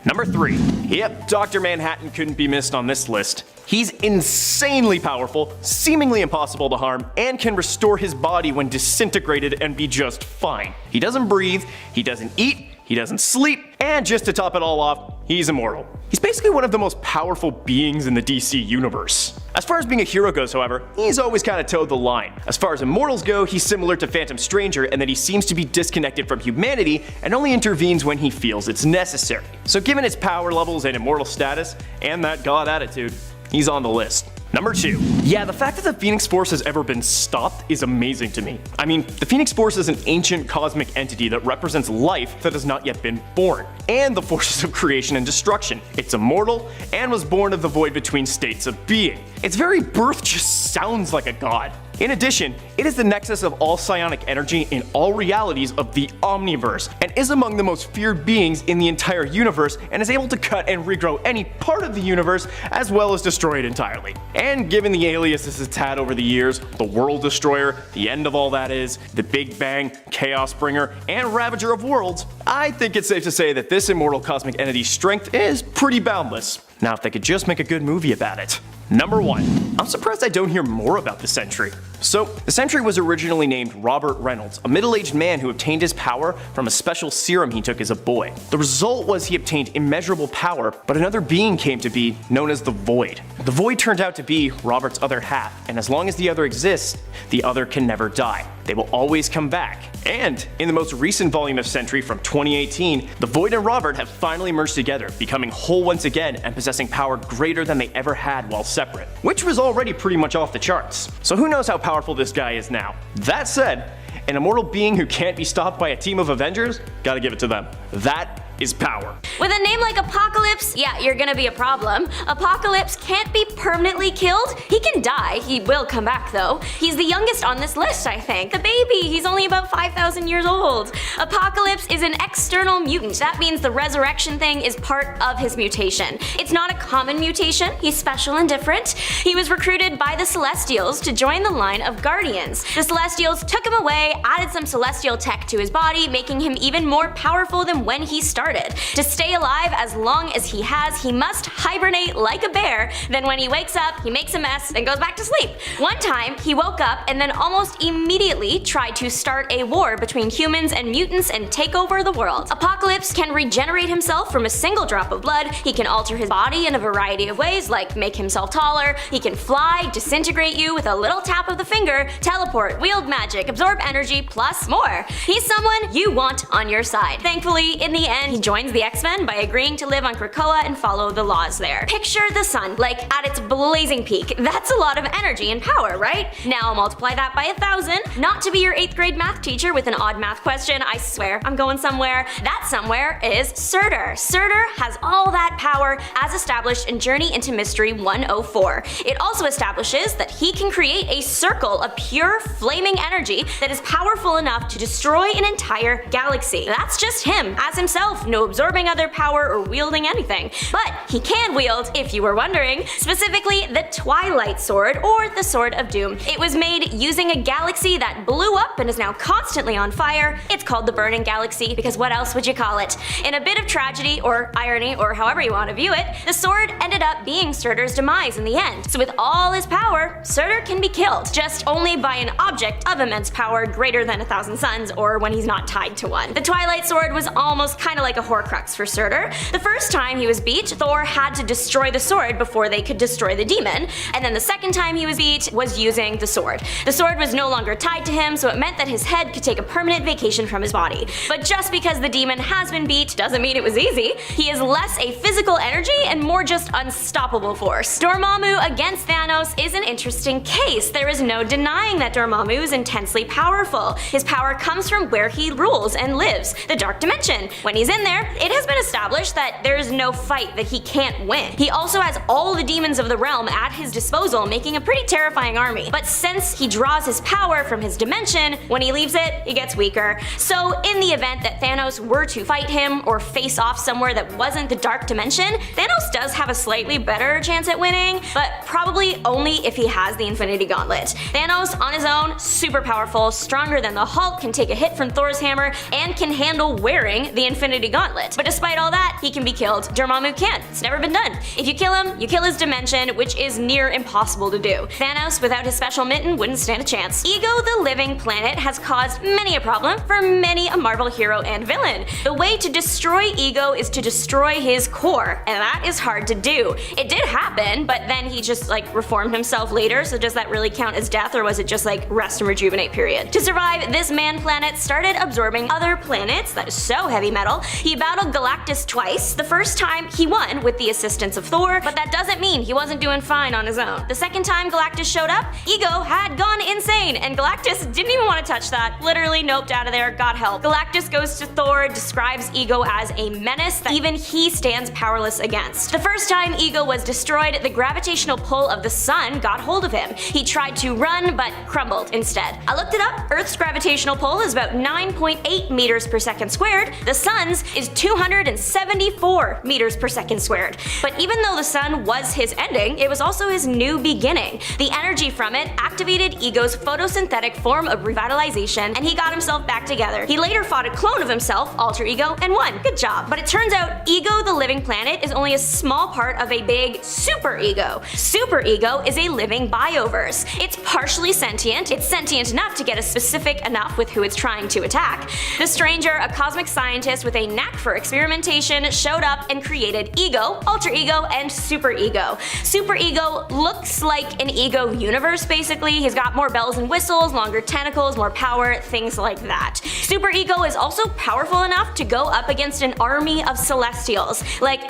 Number 3. Yep, Dr. Manhattan couldn't be missed on this list. He's insanely powerful, seemingly impossible to harm, and can restore his body when disintegrated and be just fine. He doesn't breathe, he doesn't eat, he doesn't sleep, and just to top it all off, he he's immortal. He's basically one of the most powerful beings in the DC universe. As far as being a hero goes, however, he's always kind of towed the line. As far as immortals go, he's similar to Phantom Stranger in that he seems to be disconnected from humanity and only intervenes when he feels it's necessary. So given his power levels and immortal status, and that god attitude, he's on the list. Number 2. Yeah, the fact that the Phoenix Force has ever been stopped is amazing to me. I mean, the Phoenix Force is an ancient cosmic entity that represents life that has not yet been born, and the forces of creation and destruction. It's immortal, and was born of the void between states of being. Its very birth just sounds like a god. In addition, it is the nexus of all psionic energy in all realities of the Omniverse, and is among the most feared beings in the entire universe, and is able to cut and regrow any part of the universe, as well as destroy it entirely. And given the aliases it's had over the years, the World Destroyer, the end of all that is, the Big Bang, Chaos Bringer, and Ravager of Worlds, I think it's safe to say that this immortal cosmic entity's strength is pretty boundless. Now if they could just make a good movie about it. Number 1. I'm surprised I don't hear more about the Sentry. So, the Sentry was originally named Robert Reynolds, a middle-aged man who obtained his power from a special serum he took as a boy. The result was he obtained immeasurable power, but another being came to be, known as the Void. The Void turned out to be Robert's other half, and as long as the other exists, the other can never die. They will always come back. And, in the most recent volume of Sentry from 2018, the Void and Robert have finally merged together, becoming whole once again and possessing power greater than they ever had while separate, which was already pretty much off the charts. So who knows how powerful this guy is now. That said, an immortal being who can't be stopped by a team of Avengers, gotta give it to them. That is power. With a name like Apocalypse, yeah, you're gonna be a problem. Apocalypse can't be permanently killed. He can die. He will come back though. He's the youngest on this list, I think. The baby, he's only about 5,000 years old. Apocalypse is an external mutant. That means the resurrection thing is part of his mutation. It's not a common mutation. He's special and different. He was recruited by the Celestials to join the line of Guardians. The Celestials took him away, added some celestial tech to his body, making him even more powerful than when he started. To stay alive as long as he has, he must hibernate like a bear. Then when he wakes up, he makes a mess and goes back to sleep. One time, he woke up and then almost immediately tried to start a war between humans and mutants and take over the world. Apocalypse can regenerate himself from a single drop of blood. He can alter his body in a variety of ways, like make himself taller. He can fly, disintegrate you with a little tap of the finger, teleport, wield magic, absorb energy, plus more. He's someone you want on your side. Thankfully, in the end, he joins the X-Men by agreeing to live on Krakoa and follow the laws there. Picture the sun, like at its blazing peak. That's a lot of energy and power, right? Now multiply that by 1,000. Not to be your 8th grade math teacher with an odd math question, I swear, I'm going somewhere. That somewhere is Surtur. Surtur has all that power as established in Journey into Mystery 104. It also establishes that he can create a circle of pure flaming energy that is powerful enough to destroy an entire galaxy. That's just him, as himself. No absorbing other power or wielding anything. But he can wield, if you were wondering, specifically the Twilight Sword, or the Sword of Doom. It was made using a galaxy that blew up and is now constantly on fire. It's called the Burning Galaxy, because what else would you call it? In a bit of tragedy, or irony, or however you want to view it, the sword ended up being Surtur's demise in the end. So with all his power, Surtur can be killed, just only by an object of immense power greater than 1,000 suns, or when he's not tied to one. The Twilight Sword was almost kind of like a Horcrux for Surtur. The first time he was beat, Thor had to destroy the sword before they could destroy the demon, and then the second time he was beat was using the sword. The sword was no longer tied to him, so it meant that his head could take a permanent vacation from his body. But just because the demon has been beat doesn't mean it was easy. He is less a physical energy and more just unstoppable force. Dormammu against Thanos is an interesting case. There is no denying that Dormammu is intensely powerful. His power comes from where he rules and lives, the Dark Dimension. When he's in there, it has been established that there is no fight that he can't win. He also has all the demons of the realm at his disposal, making a pretty terrifying army. But since he draws his power from his dimension, when he leaves it, he gets weaker. So in the event that Thanos were to fight him or face off somewhere that wasn't the Dark Dimension, Thanos does have a slightly better chance at winning, but probably only if he has the Infinity Gauntlet. Thanos on his own, super powerful, stronger than the Hulk, can take a hit from Thor's hammer, and can handle wearing the Infinity Gauntlet. But despite all that, he can be killed. Dormammu can't. It's never been done. If you kill him, you kill his dimension, which is near impossible to do. Thanos, without his special mitten, wouldn't stand a chance. Ego the living planet has caused many a problem for many a Marvel hero and villain. The way to destroy Ego is to destroy his core, and that is hard to do. It did happen, but then he just reformed himself later, so does that really count as death, or was it just rest and rejuvenate period? To survive, this man planet started absorbing other planets, that is so heavy metal. He battled Galactus twice. The first time he won with the assistance of Thor, but that doesn't mean he wasn't doing fine on his own. The second time Galactus showed up, Ego had gone insane, and Galactus didn't even want to touch that. Literally noped out of there, got help. Galactus goes to Thor, describes Ego as a menace that even he stands powerless against. The first time Ego was destroyed, the gravitational pull of the sun got hold of him. He tried to run, but crumbled instead. I looked it up. Earth's gravitational pull is about 9.8 meters per second squared. The sun's is 274 meters per second squared. But even though the sun was his ending, it was also his new beginning. The energy from it activated Ego's photosynthetic form of revitalization, and he got himself back together. He later fought a clone of himself, Alter Ego, and won. Good job. But it turns out Ego the living planet is only a small part of a big super ego. Super ego is a living bioverse. It's partially sentient. It's sentient enough to get a specific enough with who it's trying to attack. The Stranger, a cosmic scientist with a knack for experimentation, showed up and created Ego, Alter Ego, and Super Ego. Super Ego looks like an Ego universe, basically. He's got more bells and whistles, longer tentacles, more power, things like that. Super Ego is also powerful enough to go up against an army of Celestials.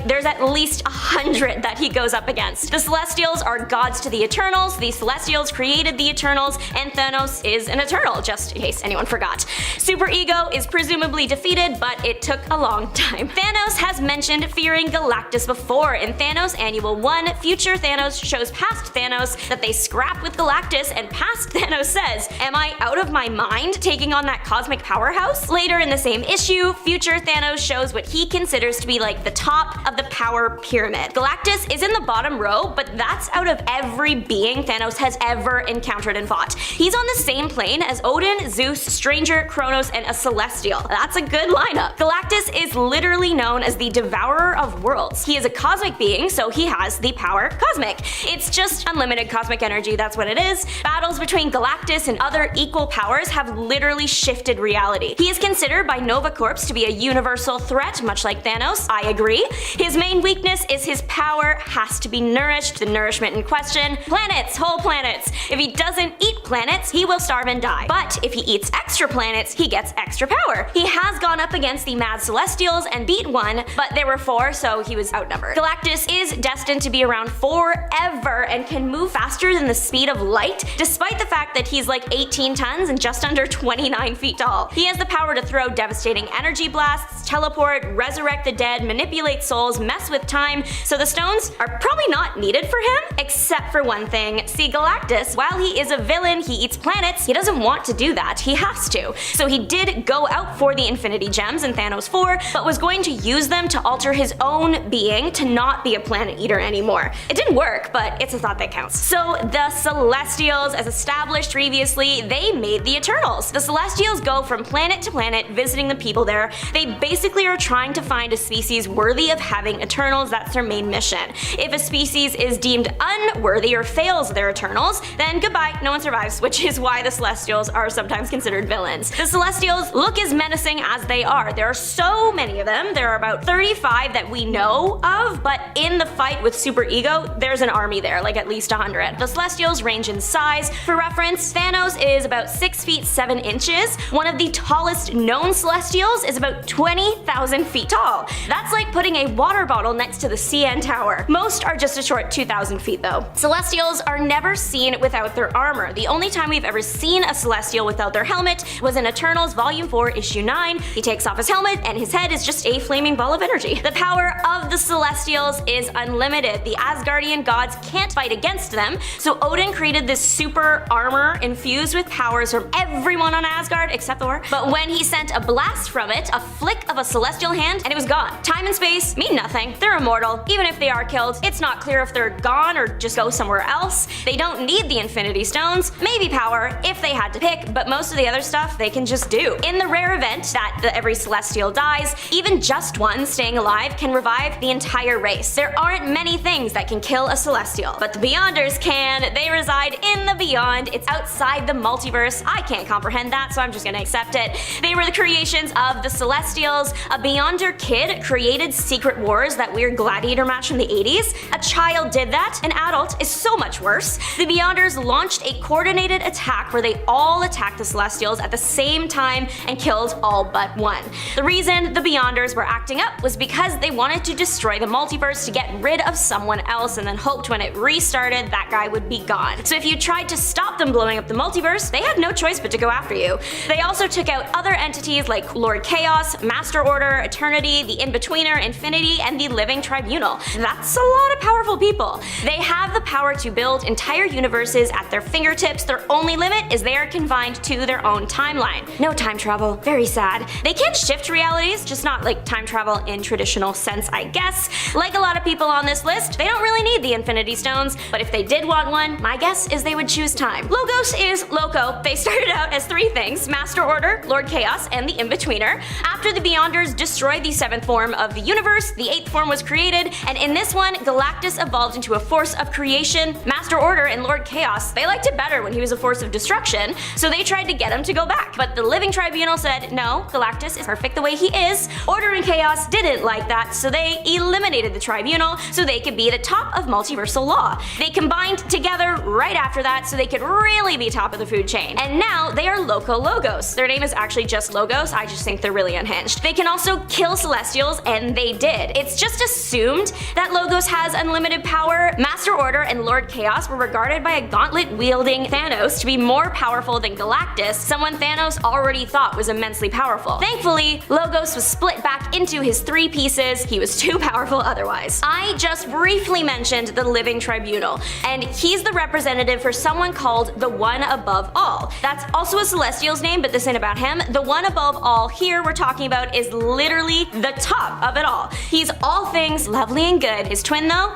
There's at least 100 that he goes up against. The Celestials are gods to the Eternals, the Celestials created the Eternals, and Thanos is an Eternal, just in case anyone forgot. Super Ego is presumably defeated, but it took a long time. Thanos has mentioned fearing Galactus before. In Thanos Annual 1, future Thanos shows past Thanos that they scrap with Galactus, and past Thanos says, "Am I out of my mind taking on that cosmic powerhouse?" Later in the same issue, future Thanos shows what he considers to be the top of the power pyramid. Galactus is in the bottom row, but that's out of every being Thanos has ever encountered and fought. He's on the same plane as Odin, Zeus, Stranger, Kronos, and a Celestial. That's a good lineup. Galactus is literally known as the Devourer of Worlds. He is a cosmic being, so he has the power cosmic. It's just unlimited cosmic energy, that's what it is. Battles between Galactus and other equal powers have literally shifted reality. He is considered by Nova Corps to be a universal threat, much like Thanos. I agree. His main weakness is his power has to be nourished. The nourishment in question: planets, whole planets. If he doesn't eat planets, he will starve and die. But if he eats extra planets, he gets extra power. He has gone up against the Mad Celestials and beat one, but there were 4, so he was outnumbered. Galactus is destined to be around forever and can move faster than the speed of light, despite the fact that he's 18 tons and just under 29 feet tall. He has the power to throw devastating energy blasts, teleport, resurrect the dead, manipulate souls, mess with time, so the stones are probably not needed for him, except for one thing. See, Galactus, while he is a villain, he eats planets, he doesn't want to do that, he has to. So he did go out for the Infinity Gems in Thanos 4, but was going to use them to alter his own being to not be a planet eater anymore. It didn't work, but it's a thought that counts. So the Celestials, as established previously, they made the Eternals. The Celestials go from planet to planet, visiting the people there. They basically are trying to find a species worthy of having Eternals. That's their main mission. If a species is deemed unworthy or fails their Eternals, then goodbye, no one survives, which is why the Celestials are sometimes considered villains. The Celestials look as menacing as they are. There are so many of them. There are about 35 that we know of, but in the fight with Super Ego, there's an army there, at least 100. The Celestials range in size. For reference, Thanos is about 6 feet 7 inches. One of the tallest known Celestials is about 20,000 feet tall. That's like putting a water bottle next to the CN Tower. Most are just a short 2,000 feet though. Celestials are never seen without their armor. The only time we've ever seen a Celestial without their helmet was in Eternals Volume 4, Issue 9. He takes off his helmet and his head is just a flaming ball of energy. The power of the Celestials is unlimited. The Asgardian gods can't fight against them, so Odin created this super armor infused with powers from everyone on Asgard except Thor. But when he sent a blast from it, a flick of a celestial hand, and it was gone. Time and space mean nothing. They're immortal. Even if they are killed, it's not clear if they're gone or just go somewhere else. They don't need the Infinity Stones. maybe power if they had to pick, but most of the other stuff they can just do. In the rare event that every Celestial dies, even just one staying alive can revive the entire race. There aren't many things that can kill a Celestial, but the Beyonders can. They reside in the Beyond. It's outside the multiverse. I can't comprehend that, so I'm just gonna accept it. They were the creations of the Celestials. A Beyonder kid created Secret Wars, that weird gladiator match from the 80s. A child did that. An adult is so much worse. The Beyonders launched a coordinated attack where they all attacked the Celestials at the same time and killed all but one. The reason the Beyonders were acting up was because they wanted to destroy the multiverse to get rid of someone else and then hoped when it restarted that guy would be gone. So if you tried to stop them blowing up the multiverse, they had no choice but to go after you. They also took out other entities like Lord Chaos, Master Order, Eternity, the In-Betweener, Infinity, and the Living Tribunal. That's a lot of powerful people. They have the power to build entire universes at their fingertips. Their only limit is they are confined to their own timeline. No time travel. Very sad. They can shift realities, just not like time travel in traditional sense, I guess. Like a lot of people on this list, they don't really need the Infinity Stones, but if they did want one, my guess is they would choose time. Logos is loco. They started out as three things: Master Order, Lord Chaos, and the In-Betweener. After the Beyonders destroyed the 7th form of the universe, the 8th form was created, and in this one, Galactus evolved into a force of creation. Master Order and Lord Chaos, they liked it better when he was a force of destruction, so they tried to get him to go back. But the Living Tribunal said, no, Galactus is perfect the way he is. Order and Chaos didn't like that, so they eliminated the Tribunal so they could be the top of multiversal law. They combined together right after that so they could really be top of the food chain. And now they are Loco Logos. Their name is actually just Logos, I just think they're really unhinged. They can also kill Celestials, and they did. It's just assumed that Logos has unlimited power. Master Order and Lord Chaos were regarded by a gauntlet-wielding Thanos to be more powerful than Galactus, someone Thanos already thought was immensely powerful. Thankfully, Logos was split back into his 3 pieces. He was too powerful otherwise. I just briefly mentioned the Living Tribunal, and he's the representative for someone called the One Above All. That's also a Celestial's name, but this ain't about him. The One Above All here we're talking about is literally the top of it all. He's all things lovely and good. His twin though?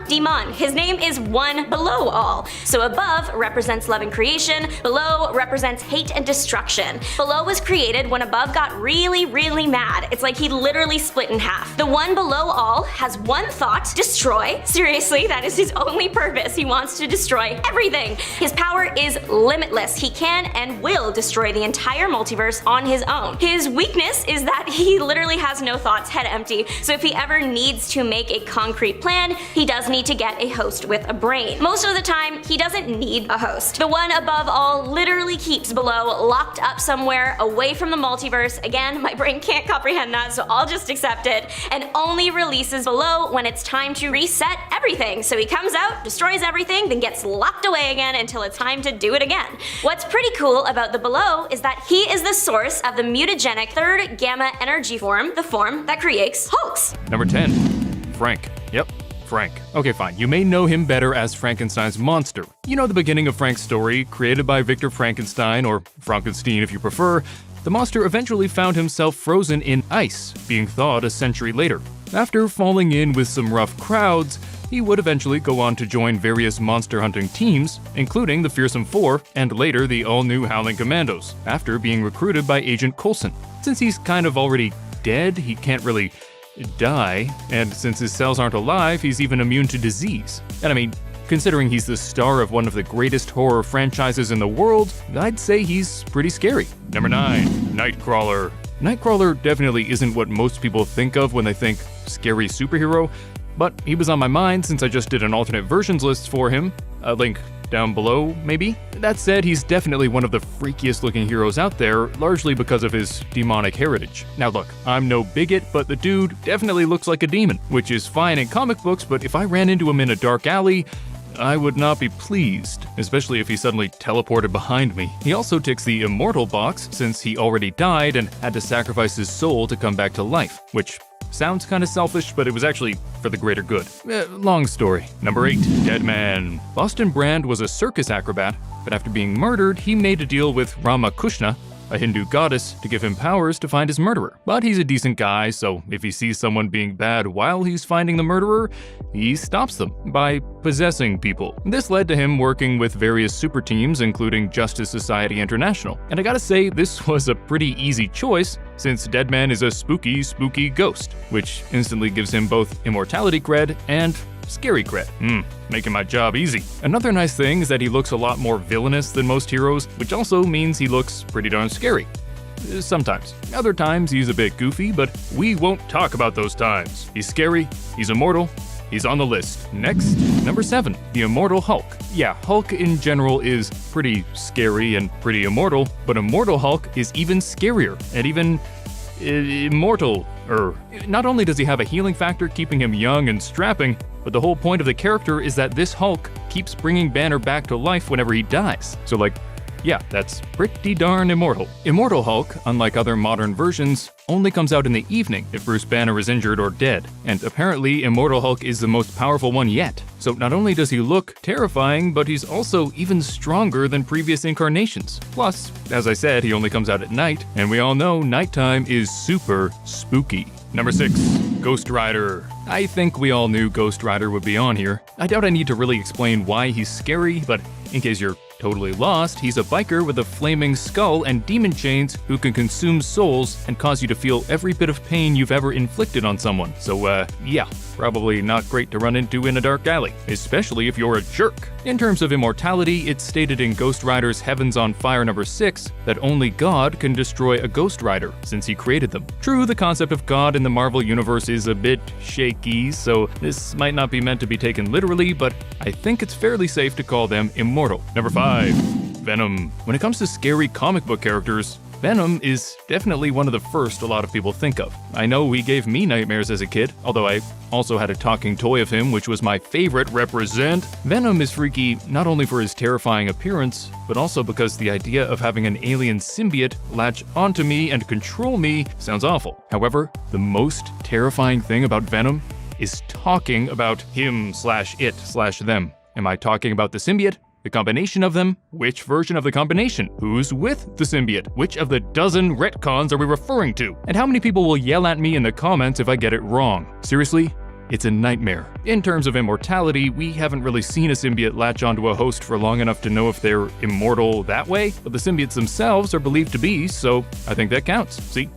Demon. His name is One Below All. So above represents love and creation, below represents hate and destruction. Below was created when above got really, really mad. It's like he literally split in half. The One Below All has one thought: destroy. Seriously, that is his only purpose. He wants to destroy everything. His power is limitless. He can and will destroy the entire multiverse on his own. His weakness is that he literally has no thoughts, head empty. So if he ever needs to make a concrete plan, he does need to get a host with a brain. Most of the time, he doesn't need a host. The One Above All literally keeps below locked up somewhere away from the multiverse. Again, my brain can't comprehend that, so I'll just accept it, and only releases below when it's time to reset everything. So he comes out, destroys everything, then gets locked away again until it's time to do it again. What's pretty cool about the Below is that he is the source of the mutagenic 3rd gamma energy form, the form that creates Hulks. Number 10. Frank. Yep, Frank. Okay, fine. You may know him better as Frankenstein's monster. You know the beginning of Frank's story, created by Victor Frankenstein, or Frankenstein if you prefer. The monster eventually found himself frozen in ice, being thawed a century later. After falling in with some rough crowds, he would eventually go on to join various monster hunting teams, including the Fearsome Four and later the all-new Howling Commandos, after being recruited by Agent Coulson. Since he's kind of already dead, he can't really die, and since his cells aren't alive, he's even immune to disease. And I mean, considering he's the star of one of the greatest horror franchises in the world, I'd say he's pretty scary. Number 9. Nightcrawler. Nightcrawler definitely isn't what most people think of when they think scary superhero, but he was on my mind since I just did an alternate versions list for him. A link down below, maybe? That said, he's definitely one of the freakiest looking heroes out there, largely because of his demonic heritage. Now look, I'm no bigot, but the dude definitely looks like a demon, which is fine in comic books, but if I ran into him in a dark alley, I would not be pleased, especially if he suddenly teleported behind me. He also ticks the immortal box, since he already died and had to sacrifice his soul to come back to life, which sounds kinda selfish, but it was actually for the greater good. Long story. Number 8. Deadman. Boston Brand was a circus acrobat, but after being murdered, he made a deal with Ramakrishna, a Hindu goddess, to give him powers to find his murderer. But he's a decent guy, so if he sees someone being bad while he's finding the murderer, he stops them by possessing people. This led to him working with various super teams, including Justice Society International. And I gotta say, this was a pretty easy choice, since Deadman is a spooky, spooky ghost, which instantly gives him both immortality cred and scary cred. Making my job easy. Another nice thing is that he looks a lot more villainous than most heroes, which also means he looks pretty darn scary. Sometimes. Other times he's a bit goofy, but we won't talk about those times. He's scary, he's immortal, he's on the list. Next, number 7, the Immortal Hulk. Yeah, Hulk in general is pretty scary and pretty immortal, but Immortal Hulk is even scarier and even immortal. Not only does he have a healing factor keeping him young and strapping, but the whole point of the character is that this Hulk keeps bringing Banner back to life whenever he dies. So yeah, that's pretty darn immortal. Immortal Hulk, unlike other modern versions, only comes out in the evening if Bruce Banner is injured or dead, and apparently Immortal Hulk is the most powerful one yet. So not only does he look terrifying, but he's also even stronger than previous incarnations. Plus, as I said, he only comes out at night, and we all know nighttime is super spooky. Number 6, Ghost Rider. I think we all knew Ghost Rider would be on here. I doubt I need to really explain why he's scary, but in case you're totally lost, he's a biker with a flaming skull and demon chains who can consume souls and cause you to feel every bit of pain you've ever inflicted on someone. So yeah, probably not great to run into in a dark alley, especially if you're a jerk. In terms of immortality, it's stated in Ghost Rider's Heavens on Fire number 6 that only God can destroy a Ghost Rider, since he created them. True, the concept of God in the Marvel Universe is a bit shaky, so this might not be meant to be taken literally, but I think it's fairly safe to call them immortal. Number 5, Venom. When it comes to scary comic book characters, Venom is definitely one of the first a lot of people think of. I know he gave me nightmares as a kid, although I also had a talking toy of him, which was my favorite. Represent. Venom is freaky not only for his terrifying appearance, but also because the idea of having an alien symbiote latch onto me and control me sounds awful. However, the most terrifying thing about Venom is talking about him/it/them. Am I talking about the symbiote? The combination of them? Which version of the combination? Who's with the symbiote? Which of the dozen retcons are we referring to? And how many people will yell at me in the comments if I get it wrong? Seriously? It's a nightmare. In terms of immortality, we haven't really seen a symbiote latch onto a host for long enough to know if they're immortal that way, but the symbiotes themselves are believed to be, so I think that counts. See?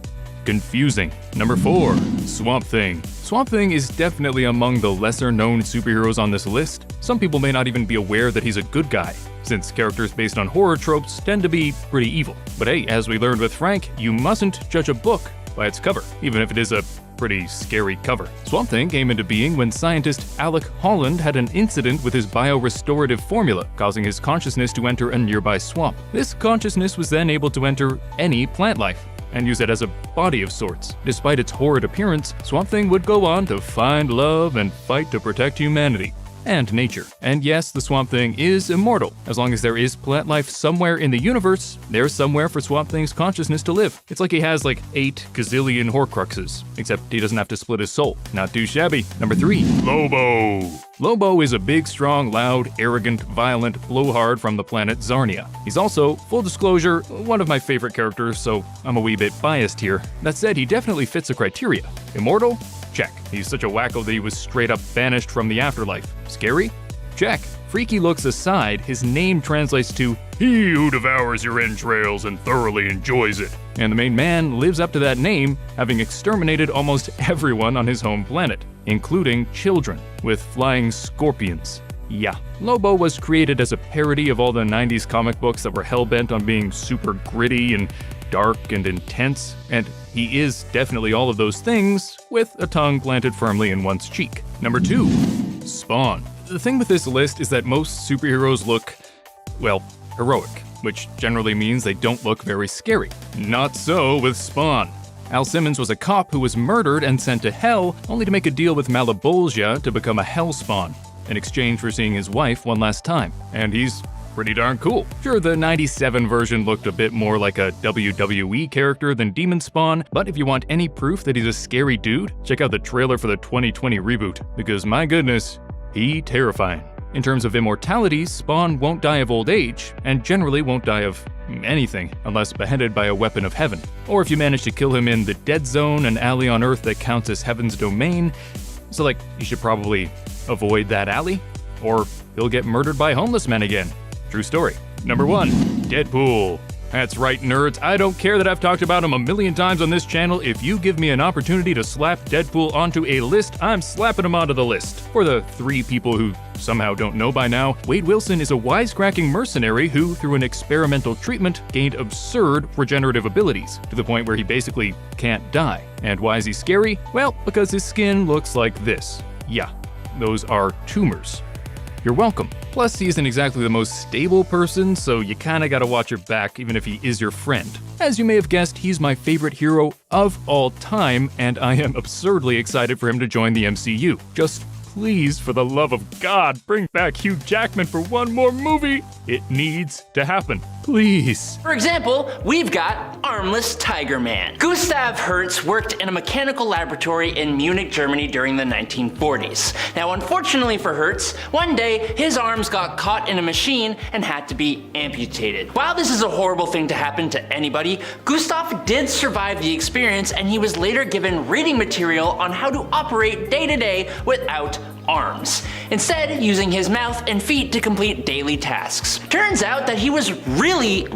Confusing. Number 4, Swamp Thing. Swamp Thing is definitely among the lesser-known superheroes on this list. Some people may not even be aware that he's a good guy, since characters based on horror tropes tend to be pretty evil. But hey, as we learned with Frank, you mustn't judge a book by its cover, even if it is a pretty scary cover. Swamp Thing came into being when scientist Alec Holland had an incident with his biorestorative formula, causing his consciousness to enter a nearby swamp. This consciousness was then able to enter any plant life and use it as a body of sorts. Despite its horrid appearance, Swamp Thing would go on to find love and fight to protect humanity and nature. And yes, the Swamp Thing is immortal. As long as there is plant life somewhere in the universe, there's somewhere for Swamp Thing's consciousness to live. It's like he has like 8 gazillion Horcruxes, except he doesn't have to split his soul. Not too shabby. Number 3, Lobo. Lobo is a big, strong, loud, arrogant, violent blowhard from the planet Zarnia. He's also, full disclosure, one of my favorite characters, so I'm a wee bit biased here. That said, he definitely fits the criteria. Immortal? Check. He's such a wacko that he was straight up banished from the afterlife. Scary? Check. Freaky looks aside, his name translates to "He who devours your entrails and thoroughly enjoys it." And the main man lives up to that name, having exterminated almost everyone on his home planet, including children, with flying scorpions. Yeah. Lobo was created as a parody of all the 90s comic books that were hell-bent on being super gritty and dark and intense, and he is definitely all of those things, with a tongue planted firmly in one's cheek. Number 2, Spawn. The thing with this list is that most superheroes look, well, heroic, which generally means they don't look very scary. Not so with Spawn. Al Simmons was a cop who was murdered and sent to hell, only to make a deal with Malebolgia to become a Hellspawn, in exchange for seeing his wife one last time. And he's pretty darn cool. Sure, the 97 version looked a bit more like a WWE character than Demon Spawn, but if you want any proof that he's a scary dude, check out the trailer for the 2020 reboot, because my goodness, he terrifying. In terms of immortality, Spawn won't die of old age, and generally won't die of anything unless beheaded by a weapon of heaven. Or if you manage to kill him in the Dead Zone, an alley on Earth that counts as heaven's domain. So like, you should probably avoid that alley, or he'll get murdered by homeless men again. True story. Number 1, Deadpool. That's right, nerds. I don't care that I've talked about him a million times on this channel. If you give me an opportunity to slap Deadpool onto a list, I'm slapping him onto the list. For the 3 people who somehow don't know by now, Wade Wilson is a wisecracking mercenary who, through an experimental treatment, gained absurd regenerative abilities, to the point where he basically can't die. And why is he scary? Well, because his skin looks like this. Yeah, those are tumors. You're welcome. Plus, he isn't exactly the most stable person, so you kinda gotta watch your back even if he is your friend. As you may have guessed, he's my favorite hero of all time, and I am absurdly excited for him to join the MCU. Just please, for the love of God, bring back Hugh Jackman for one more movie. It needs to happen. Please. For example, we've got Armless Tiger Man. Gustav Hertz worked in a mechanical laboratory in Munich, Germany during the 1940s. Now, unfortunately for Hertz, one day his arms got caught in a machine and had to be amputated. While this is a horrible thing to happen to anybody, Gustav did survive the experience, and he was later given reading material on how to operate day to day without arms, instead using his mouth and feet to complete daily tasks. Turns out that he was really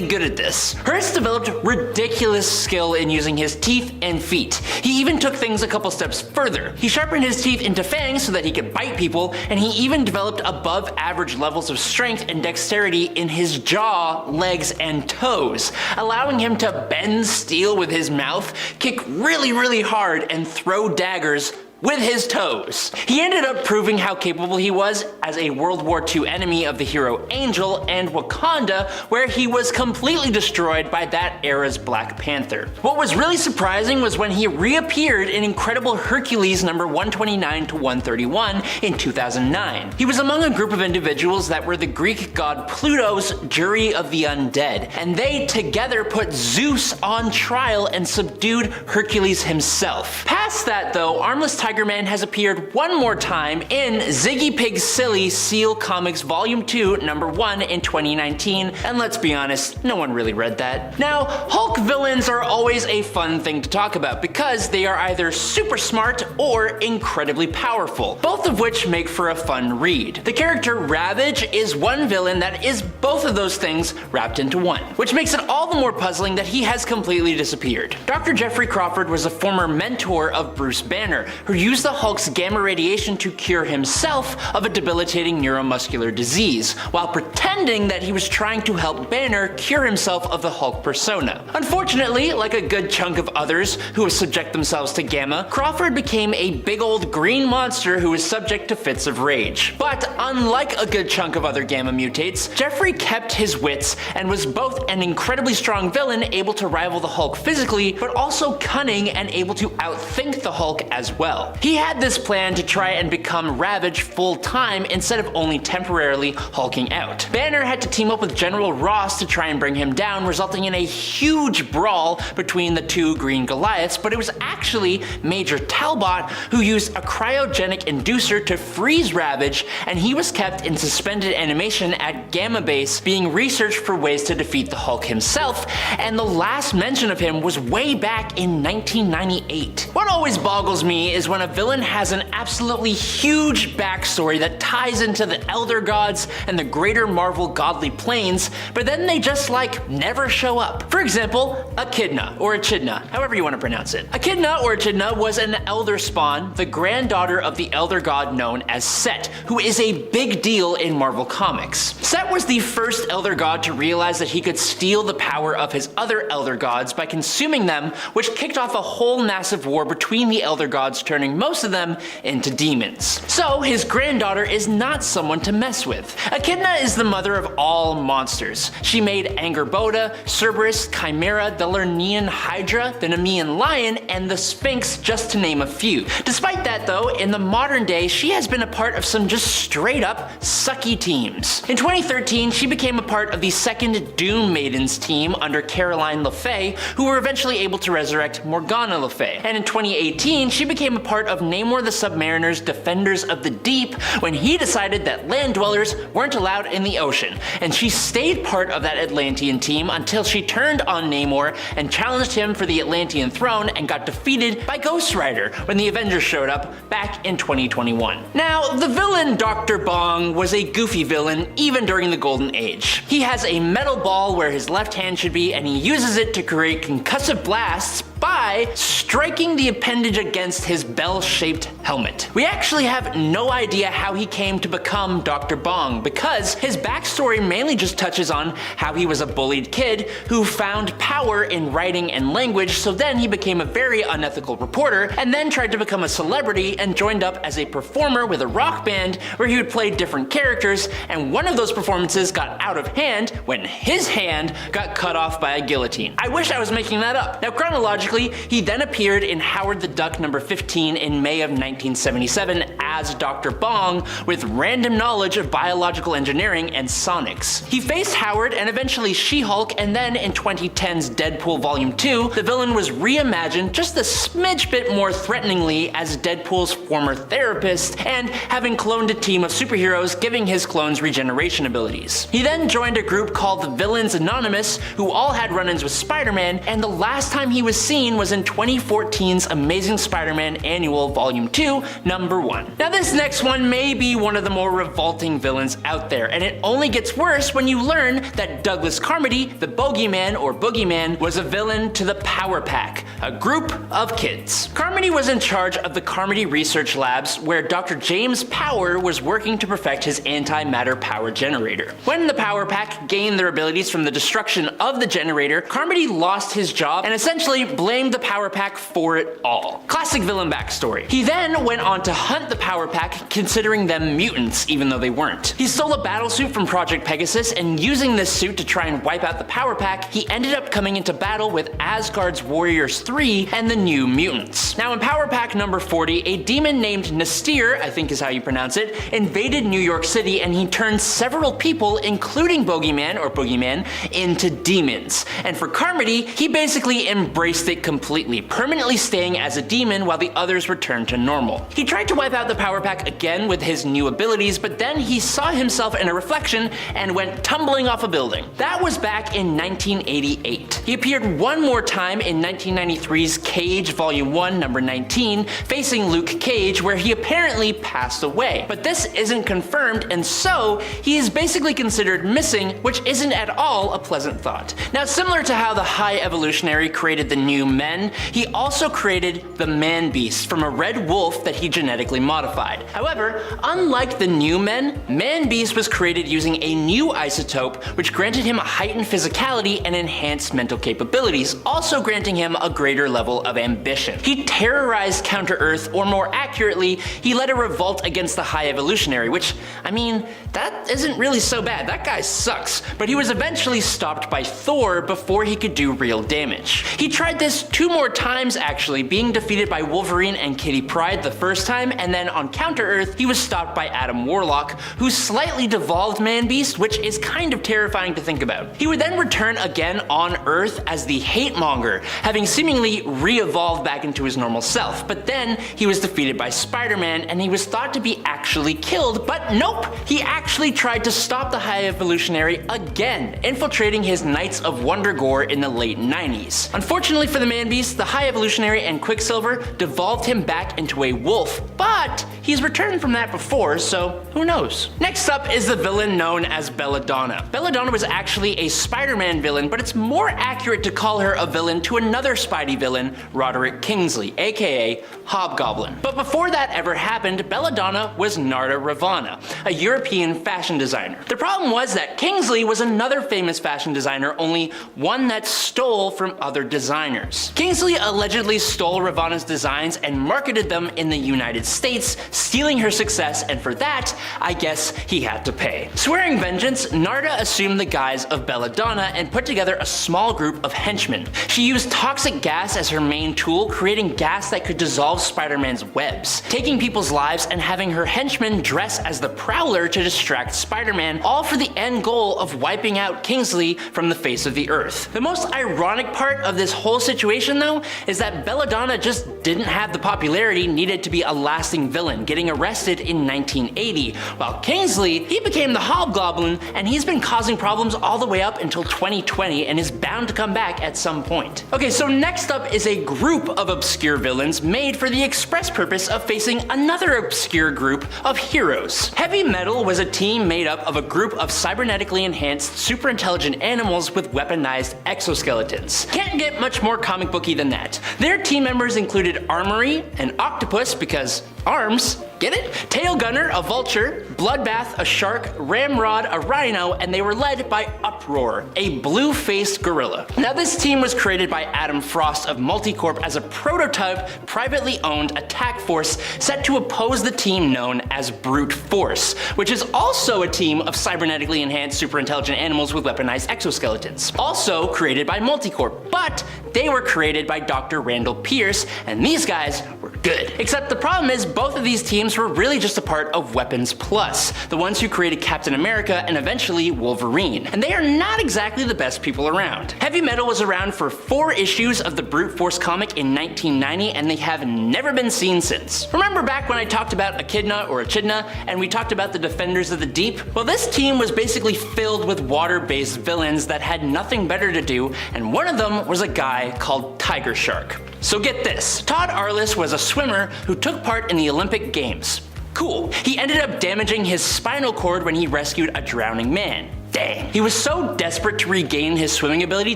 good at this. Hertz developed ridiculous skill in using his teeth and feet. He even took things a couple steps further. He sharpened his teeth into fangs so that he could bite people, and he even developed above average levels of strength and dexterity in his jaw, legs, and toes, allowing him to bend steel with his mouth, kick really hard, and throw daggers with his toes. He ended up proving how capable he was as a World War II enemy of the hero Angel and Wakanda, where he was completely destroyed by that era's Black Panther. What was really surprising was when he reappeared in Incredible Hercules number 129 to 131 in 2009. He was among a group of individuals that were the Greek god Pluto's jury of the undead, and they together put Zeus on trial and subdued Hercules himself. Past that though, Armless Tiger Man has appeared one more time in Ziggy Pig's Silly Seal Comics Volume 2, Number 1 in 2019, and let's be honest, no one really read that. Now, Hulk villains are always a fun thing to talk about because they are either super smart or incredibly powerful, both of which make for a fun read. The character Ravage is one villain that is both of those things wrapped into one, which makes it all the more puzzling that he has completely disappeared. Dr. Jeffrey Crawford was a former mentor of Bruce Banner, who used the Hulk's gamma radiation to cure himself of a debilitating neuromuscular disease, while pretending that he was trying to help Banner cure himself of the Hulk persona. Unfortunately, like a good chunk of others who subject themselves to gamma, Crawford became a big old green monster who was subject to fits of rage. But unlike a good chunk of other gamma mutates, Jeffrey kept his wits and was both an incredibly strong villain able to rival the Hulk physically, but also cunning and able to outthink the Hulk as well. He had this plan to try and become Ravage full-time instead of only temporarily hulking out. Banner had to team up with General Ross to try and bring him down, resulting in a huge brawl between the two Green Goliaths, but it was actually Major Talbot who used a cryogenic inducer to freeze Ravage, and he was kept in suspended animation at Gamma Base being researched for ways to defeat the Hulk himself, and the last mention of him was way back in 1998. What always boggles me is when a villain has an absolutely huge backstory that ties into the Elder Gods and the greater Marvel godly planes, but then they just never show up. For example, Echidna, or Echidna, however you want to pronounce it. Echidna or Echidna was an Elder Spawn, the granddaughter of the Elder God known as Set, who is a big deal in Marvel Comics. Set was the first Elder God to realize that he could steal the power of his other Elder Gods by consuming them, which kicked off a whole massive war between the Elder Gods, turning most of them into demons. So his granddaughter is not someone to mess with. Echidna is the mother of all monsters. She made Angerboda, Cerberus, Chimera, the Lernean Hydra, the Nemean Lion, and the Sphinx, just to name a few. Despite that though, in the modern day, she has been a part of some just straight up sucky teams. In 2013, she became a part of the second Doom Maidens team under Caroline Le Fay, who were eventually able to resurrect Morgana Le Fay. And in 2018, she became a part of Namor the Submariner's Defenders of the Deep when he decided that land dwellers weren't allowed in the ocean, and she stayed part of that Atlantean team until she turned on Namor and challenged him for the Atlantean throne and got defeated by Ghost Rider when the Avengers showed up back in 2021. Now, the villain Dr. Bong was a goofy villain even during the Golden Age. He has a metal ball where his left hand should be, and he uses it to create concussive blasts by striking the appendage against his bell-shaped helmet. We actually have no idea how he came to become Dr. Bong, because his backstory mainly just touches on how he was a bullied kid who found power in writing and language, so then he became a very unethical reporter, and then tried to become a celebrity and joined up as a performer with a rock band where he would play different characters, and one of those performances got out of hand when his hand got cut off by a guillotine. I wish I was making that up. Now, chronologically, he then appeared in Howard the Duck number 15 in May of 1977 as Dr. Bong with random knowledge of biological engineering and sonics. He faced Howard and eventually She-Hulk, and then in 2010's Deadpool Volume 2, the villain was reimagined just a smidge bit more threateningly as Deadpool's former therapist and having cloned a team of superheroes, giving his clones regeneration abilities. He then joined a group called the Villains Anonymous, who all had run-ins with Spider-Man, and the last time he was seen was in 2014's Amazing Spider-Man Annual Volume 2, number 1. Now, this next one may be one of the more revolting villains out there, and it only gets worse when you learn that Douglas Carmody, the Bogeyman or Boogeyman, was a villain to the Power Pack, a group of kids. Carmody was in charge of the Carmody Research Labs, where Dr. James Power was working to perfect his antimatter power generator. When the Power Pack gained their abilities from the destruction of the generator, Carmody lost his job and essentially blamed the Power Pack for it all. Classic villain backstory. He then went on to hunt the Power Pack, considering them mutants even though they weren't. He stole a battlesuit from Project Pegasus, and using this suit to try and wipe out the Power Pack, he ended up coming into battle with Asgard's Warriors 3 and the New Mutants. Now, in Power Pack number 40, a demon named Nastir, I think is how you pronounce it, invaded New York City, and he turned several people, including Bogeyman or Boogeyman, into demons. And for Carmody, he basically embraced it completely, permanently staying as a demon while the others returned to normal. He tried to wipe out the Power Pack again with his new abilities, but then he saw himself in a reflection and went tumbling off a building. That was back in 1988. He appeared one more time in 1993's Cage Volume 1, number 19, facing Luke Cage, where he apparently passed away. But this isn't confirmed, and so he is basically considered missing, which isn't at all a pleasant thought. Now, similar to how the High Evolutionary created the New Men, he also created the Man-Beast from a red wolf that he genetically modified. However, unlike the New Men, Man-Beast was created using a new isotope which granted him a heightened physicality and enhanced mental capabilities, also granting him a greater level of ambition. He terrorized Counter-Earth, or more accurately, he led a revolt against the High Evolutionary, which, I mean, that isn't really so bad. That guy sucks. But he was eventually stopped by Thor before he could do real damage. He tried this 2 more times actually, being defeated by Wolverine and Kitty Pryde the first time, and then on Counter-Earth, he was stopped by Adam Warlock, who slightly devolved Man-Beast, which is kind of terrifying to think about. He would then return again on Earth as the Hate-Monger, having seemingly re-evolved back into his normal self, but then he was defeated by Spider-Man, and he was thought to be actually killed, but nope! He actually tried to stop the High Evolutionary again, infiltrating his Knights of Wundagore in the late 90s. Unfortunately for the Man-Beast, the High Evolutionary and Quicksilver devolved him back into a wolf, but he's returned from that before, so who knows? Next up is the villain known as Belladonna. Belladonna was actually a Spider-Man villain, but it's more accurate to call her a villain to another Spidey villain, Roderick Kingsley, aka Hobgoblin. But before that ever happened, Belladonna was Narda Ravana, a European fashion designer. The problem was that Kingsley was another famous fashion designer, only one that stole from other designers. Kingsley allegedly stole Ravana's designs and marketed them in the United States, stealing her success, and for that, I guess he had to pay. Swearing vengeance, Narda assumed the guise of Belladonna and put together a small group of henchmen. She used toxic gas as her main tool, creating gas that could dissolve Spider-Man's webs, taking people's lives and having her henchmen dress as the Prowler to distract Spider-Man, all for the end goal of wiping out Kingsley from the face of the earth. The most ironic part of this whole situation, though, is that Belladonna just didn't have the popularity needed needed to be a lasting villain, getting arrested in 1980, while Kingsley, he became the Hobgoblin, and he's been causing problems all the way up until 2020 and is bound to come back at some point. Okay, so next up is a group of obscure villains made for the express purpose of facing another obscure group of heroes. Heavy Metal was a team made up of a group of cybernetically enhanced, super intelligent animals with weaponized exoskeletons. Can't get much more comic booky than that. Their team members included Armory, an octopus because arms, get it? Tail Gunner, a vulture, Bloodbath, a shark, Ramrod, a rhino, and they were led by Uproar, a blue-faced gorilla. Now this team was created by Adam Frost of Multicorp as a prototype, privately owned attack force set to oppose the team known as Brute Force, which is also a team of cybernetically enhanced super intelligent animals with weaponized exoskeletons. Also created by Multicorp, but they were created by Dr. Randall Pierce, and these guys were good. Except the problem is both of these teams were really just a part of Weapons Plus, the ones who created Captain America and eventually Wolverine, and they are not exactly the best people around. Heavy Metal was around for 4 issues of the Brute Force comic in 1990, and they have never been seen since. Remember back when I talked about Echidna or Echidna, and we talked about the Defenders of the Deep? Well, this team was basically filled with water-based villains that had nothing better to do, and one of them was a guy called Tiger Shark. So get this, Todd Arliss was a swimmer who took part in the Olympic Games. Cool. He ended up damaging his spinal cord when he rescued a drowning man. Dang. He was so desperate to regain his swimming ability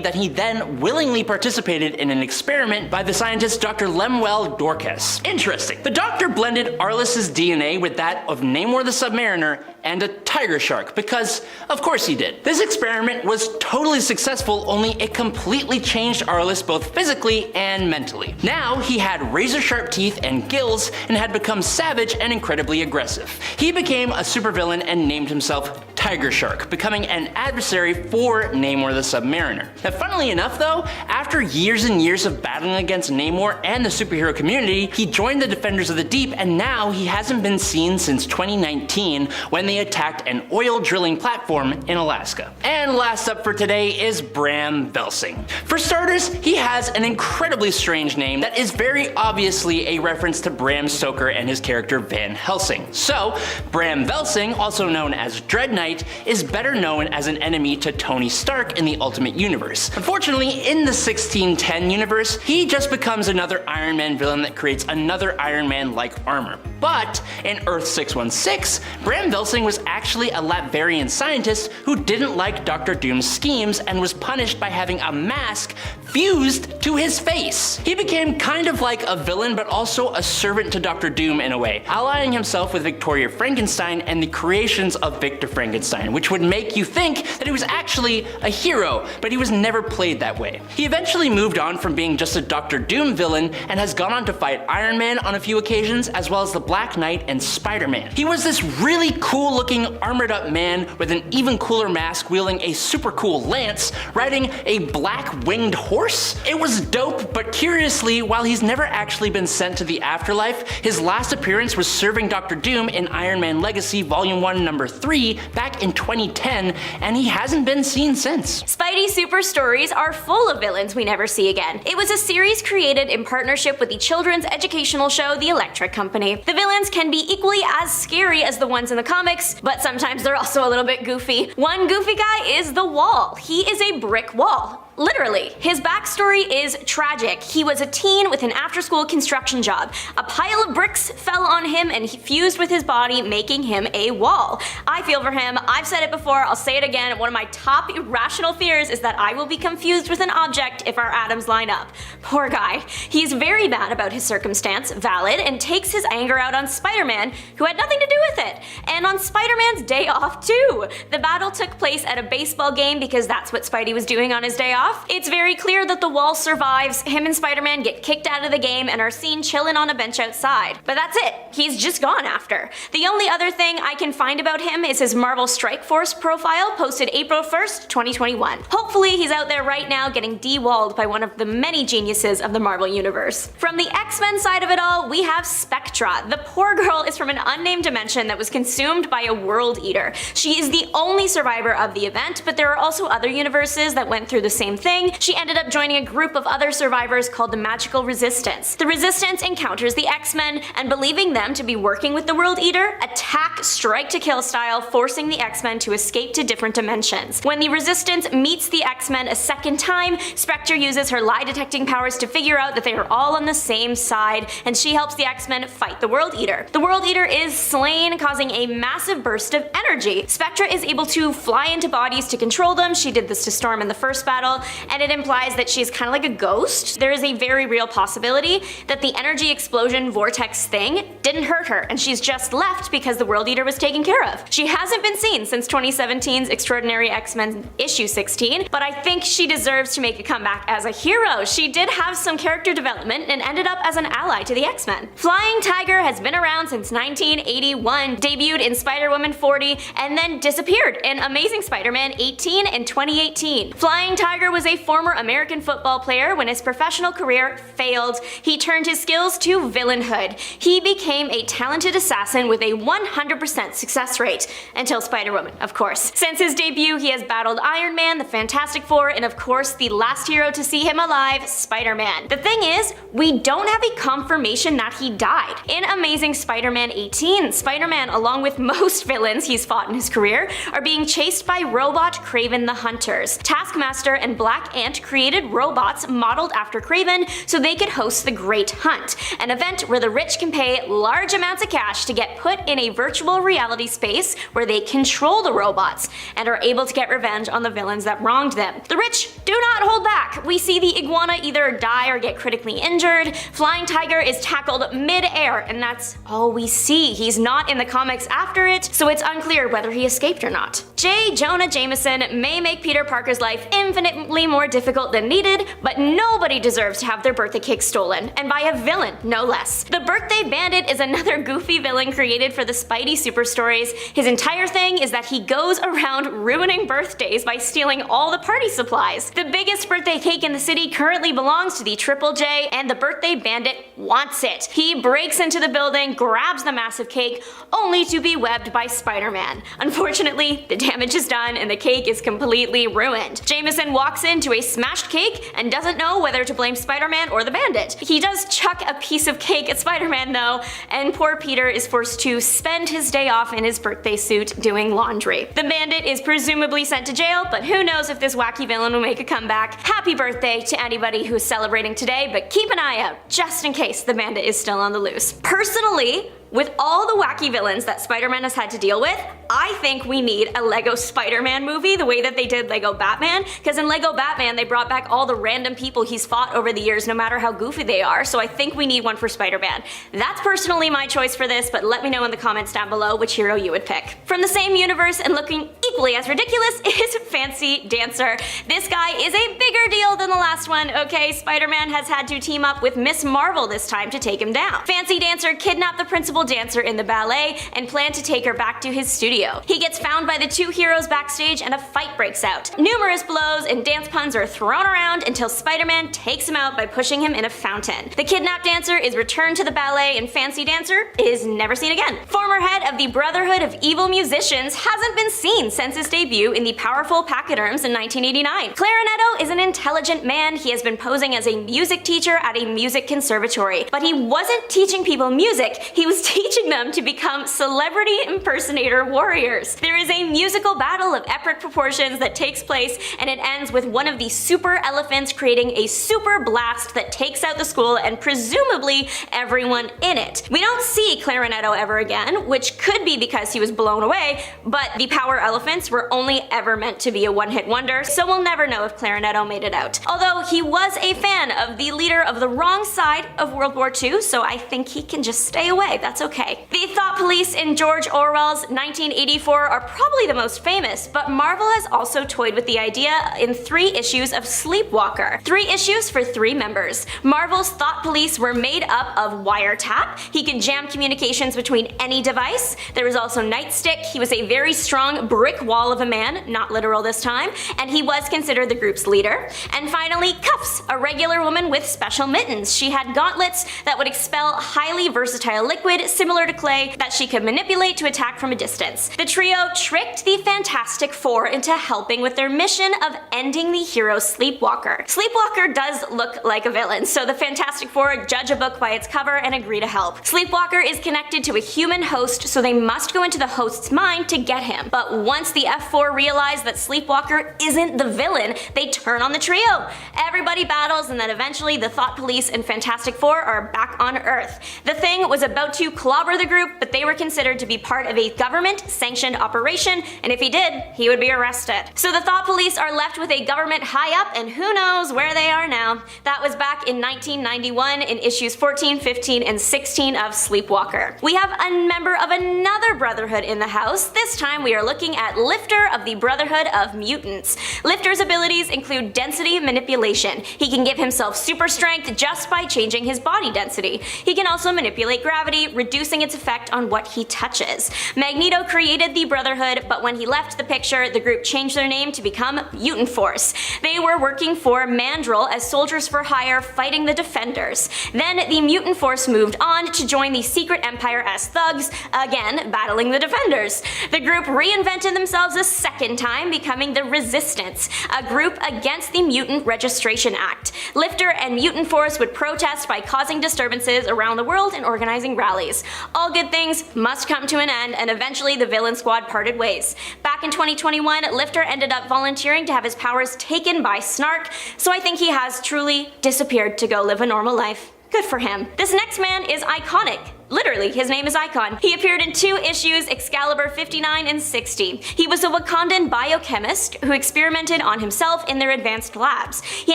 that he then willingly participated in an experiment by the scientist Dr. Lemuel Dorcas. Interesting. The doctor blended Arliss's DNA with that of Namor the Submariner and a tiger shark, because of course he did. This experiment was totally successful, only it completely changed Arliss both physically and mentally. Now he had razor sharp teeth and gills and had become savage and incredibly aggressive. He became a supervillain and named himself Tiger Shark, becoming an adversary for Namor the Submariner. Now funnily enough though, after years and years of battling against Namor and the superhero community, he joined the Defenders of the Deep, and now he hasn't been seen since 2019 when they attacked an oil drilling platform in Alaska. And last up for today is Bram Velsing. For starters, he has an incredibly strange name that is very obviously a reference to Bram Stoker and his character Van Helsing. So, Bram Velsing, also known as Dread Knight, is better known as an enemy to Tony Stark in the Ultimate Universe. Unfortunately, in the 1610 universe, he just becomes another Iron Man villain that creates another Iron Man-like armor. But in Earth 616, Bram Velsing was actually a Latverian scientist who didn't like Dr. Doom's schemes and was punished by having a mask fused to his face. He became kind of like a villain, but also a servant to Dr. Doom in a way, allying himself with Victoria Frankenstein and the creations of Victor Frankenstein, which would make you think that he was actually a hero, but he was never played that way. He eventually moved on from being just a Dr. Doom villain and has gone on to fight Iron Man on a few occasions, as well as the Black Knight and Spider-Man. He was this really cool looking armored up man with an even cooler mask, wielding a super cool lance, riding a black winged horse. It was dope, but curiously, while he's never actually been sent to the afterlife, his last appearance was serving Dr. Doom in Iron Man Legacy Volume 1 Number 3 back in 2010, and he hasn't been seen since. Spidey Super Stories are full of villains we never see again. It was a series created in partnership with the children's educational show The Electric Company. The villains can be equally as scary as the ones in the comics, but sometimes they're also a little bit goofy. One goofy guy is the Wall. He is a brick wall. Literally. His backstory is tragic. He was a teen with an after-school construction job. A pile of bricks fell on him and he fused with his body, making him a wall. I feel for him. I've said it before, I'll say it again. One of my top irrational fears is that I will be confused with an object if our atoms line up. Poor guy. He's very mad about his circumstance, valid, and takes his anger out on Spider-Man, who had nothing to do with it. And on Spider-Man's day off too. The battle took place at a baseball game because that's what Spidey was doing on his day off. It's very clear that the Wall survives. Him and Spider-Man get kicked out of the game and are seen chilling on a bench outside. But that's it. He's just gone after. The only other thing I can find about him is his Marvel Strike Force profile posted April 1st, 2021. Hopefully he's out there right now getting de-walled by one of the many geniuses of the Marvel Universe. From the X-Men side of it all, we have Spectra. The poor girl is from an unnamed dimension that was consumed by a world eater. She is the only survivor of the event, but there are also other universes that went through the same same thing, she ended up joining a group of other survivors called the Magical Resistance. The Resistance encounters the X-Men, and believing them to be working with the World Eater, attack strike-to-kill style, forcing the X-Men to escape to different dimensions. When the Resistance meets the X-Men a second time, Spectre uses her lie-detecting powers to figure out that they are all on the same side, and she helps the X-Men fight the World Eater. The World Eater is slain, causing a massive burst of energy. Spectre is able to fly into bodies to control them. She did this to Storm in the first battle, and it implies that she's kind of like a ghost. There is a very real possibility that the energy explosion vortex thing didn't hurt her, and she's just left because the World Eater was taken care of. She hasn't been seen since 2017's Extraordinary X-Men issue 16, but I think she deserves to make a comeback as a hero. She did have some character development and ended up as an ally to the X-Men. Flying Tiger has been around since 1981, debuted in Spider-Woman 40, and then disappeared in Amazing Spider-Man 18 in 2018. Flying Tiger was a former American football player. When his professional career failed, he turned his skills to villainhood. He became a talented assassin with a 100% success rate, until Spider-Woman, of course. Since his debut, he has battled Iron Man, the Fantastic Four, and of course the last hero to see him alive, Spider-Man. The thing is, we don't have a confirmation that he died. In Amazing Spider-Man 18, Spider-Man, along with most villains he's fought in his career, are being chased by Robot Kraven the Hunters. Taskmaster and Black Ant created robots modeled after Kraven so they could host the Great Hunt, an event where the rich can pay large amounts of cash to get put in a virtual reality space where they control the robots and are able to get revenge on the villains that wronged them. The rich do not hold back. We see the iguana either die or get critically injured. Flying Tiger is tackled mid-air, and that's all we see. He's not in the comics after it, so it's unclear whether he escaped or not. J. Jonah Jameson may make Peter Parker's life infinitely more difficult than needed, but nobody deserves to have their birthday cake stolen, and by a villain, no less. The Birthday Bandit is another goofy villain created for the Spidey super stories. His entire thing is that he goes around ruining birthdays by stealing all the party supplies. The biggest birthday cake in the city currently belongs to the Triple J, and the Birthday Bandit wants it. He breaks into the building, grabs the massive cake, only to be webbed by Spider-Man. Unfortunately, the damage is done and the cake is completely ruined. Jameson walks into a smashed cake and doesn't know whether to blame Spider-Man or the Bandit. He does chuck a piece of cake at Spider-Man though, and poor Peter is forced to spend his day off in his birthday suit doing laundry. The Bandit is presumably sent to jail, but who knows if this wacky villain will make a comeback. Happy birthday to anybody who's celebrating today, but keep an eye out just in case the Bandit is still on the loose. Personally, with all the wacky villains that Spider-Man has had to deal with, I think we need a Lego Spider-Man movie the way that they did Lego Batman, because in Lego Batman they brought back all the random people he's fought over the years no matter how goofy they are, so I think we need one for Spider-Man. That's personally my choice for this, but let me know in the comments down below which hero you would pick. From the same universe and looking equally as ridiculous is Fancy Dancer. This guy is a bigger deal than the last one, okay? Spider-Man has had to team up with Miss Marvel this time to take him down. Fancy Dancer kidnapped the principal dancer in the ballet and planned to take her back to his studio. He gets found by the two heroes backstage and a fight breaks out. Numerous blows and dance puns are thrown around until Spider-Man takes him out by pushing him in a fountain. The kidnapped dancer is returned to the ballet and Fancy Dancer is never seen again. Former head of the Brotherhood of Evil Musicians hasn't been seen since his debut in the powerful Pachyderms in 1989. Clarinetto is an intelligent man. He has been posing as a music teacher at a music conservatory, but he wasn't teaching people music, he was teaching them to become celebrity impersonator warriors. There is a musical battle of epic proportions that takes place, and it ends with one of the super elephants creating a super blast that takes out the school and presumably everyone in it. We don't see Clarinetto ever again, which could be because he was blown away, but the power elephants were only ever meant to be a one-hit wonder, so we'll never know if Clarinetto made it out. Although he was a fan of the leader of the wrong side of World War II, so I think he can just stay away, that's okay. The Thought Police in George Orwell's 1984 are probably the most famous, but Marvel has also toyed with the idea in 3 issues of Sleepwalker. 3 issues for 3 members. Marvel's Thought Police were made up of Wiretap. He could jam communications between any device. There was also Nightstick. He was a very strong brick wall of a man, not literal this time, and he was considered the group's leader. And finally, Cuffs, a regular woman with special mittens. She had gauntlets that would expel highly versatile liquid similar to clay that she could manipulate to attack from a distance. mutants. The trio tricked the Fantastic Four into helping with their mission of ending the hero Sleepwalker. Sleepwalker does look like a villain, so the Fantastic Four judge a book by its cover and agree to help. Sleepwalker is connected to a human host, so they must go into the host's mind to get him. But once the F4 realize that Sleepwalker isn't the villain, they turn on the trio. Everybody battles, and then eventually the Thought Police and Fantastic Four are back on Earth. The Thing was about to clobber the group, but they were considered to be part of a government-sanctioned operation, and if he did, he would be arrested. So the Thought Police are left with a government high up, and who knows where they are now. That was back in 1991 in issues 14, 15, and 16 of Sleepwalker. We have a member of another Brotherhood in the house. This time we are looking at Lifter of the Brotherhood of Mutants. Lifter's abilities include density manipulation. He can give himself super strength just by changing his body density. He can also manipulate gravity, reducing its effect on what he touches. Magneto created the Brotherhood, but when he left the picture, the group changed their name to become Mutant Force. They were working for Mandrill as soldiers for hire fighting the Defenders. Then the Mutant Force moved on to join the Secret Empire as thugs, again battling the Defenders. The group reinvented themselves a second time, becoming the Resistance, a group against the Mutant Registration Act. Lifter and Mutant Force would protest by causing disturbances around the world and organizing rallies. All good things must come to an end, and eventually the villain squad parted ways. Back in 2021, Lifter ended up volunteering to have his powers taken by Snark, so I think he has truly disappeared to go live a normal life. Good for him. This next man is iconic. Literally, his name is Icon. He appeared in 2 issues, Excalibur 59 and 60. He was a Wakandan biochemist who experimented on himself in their advanced labs. He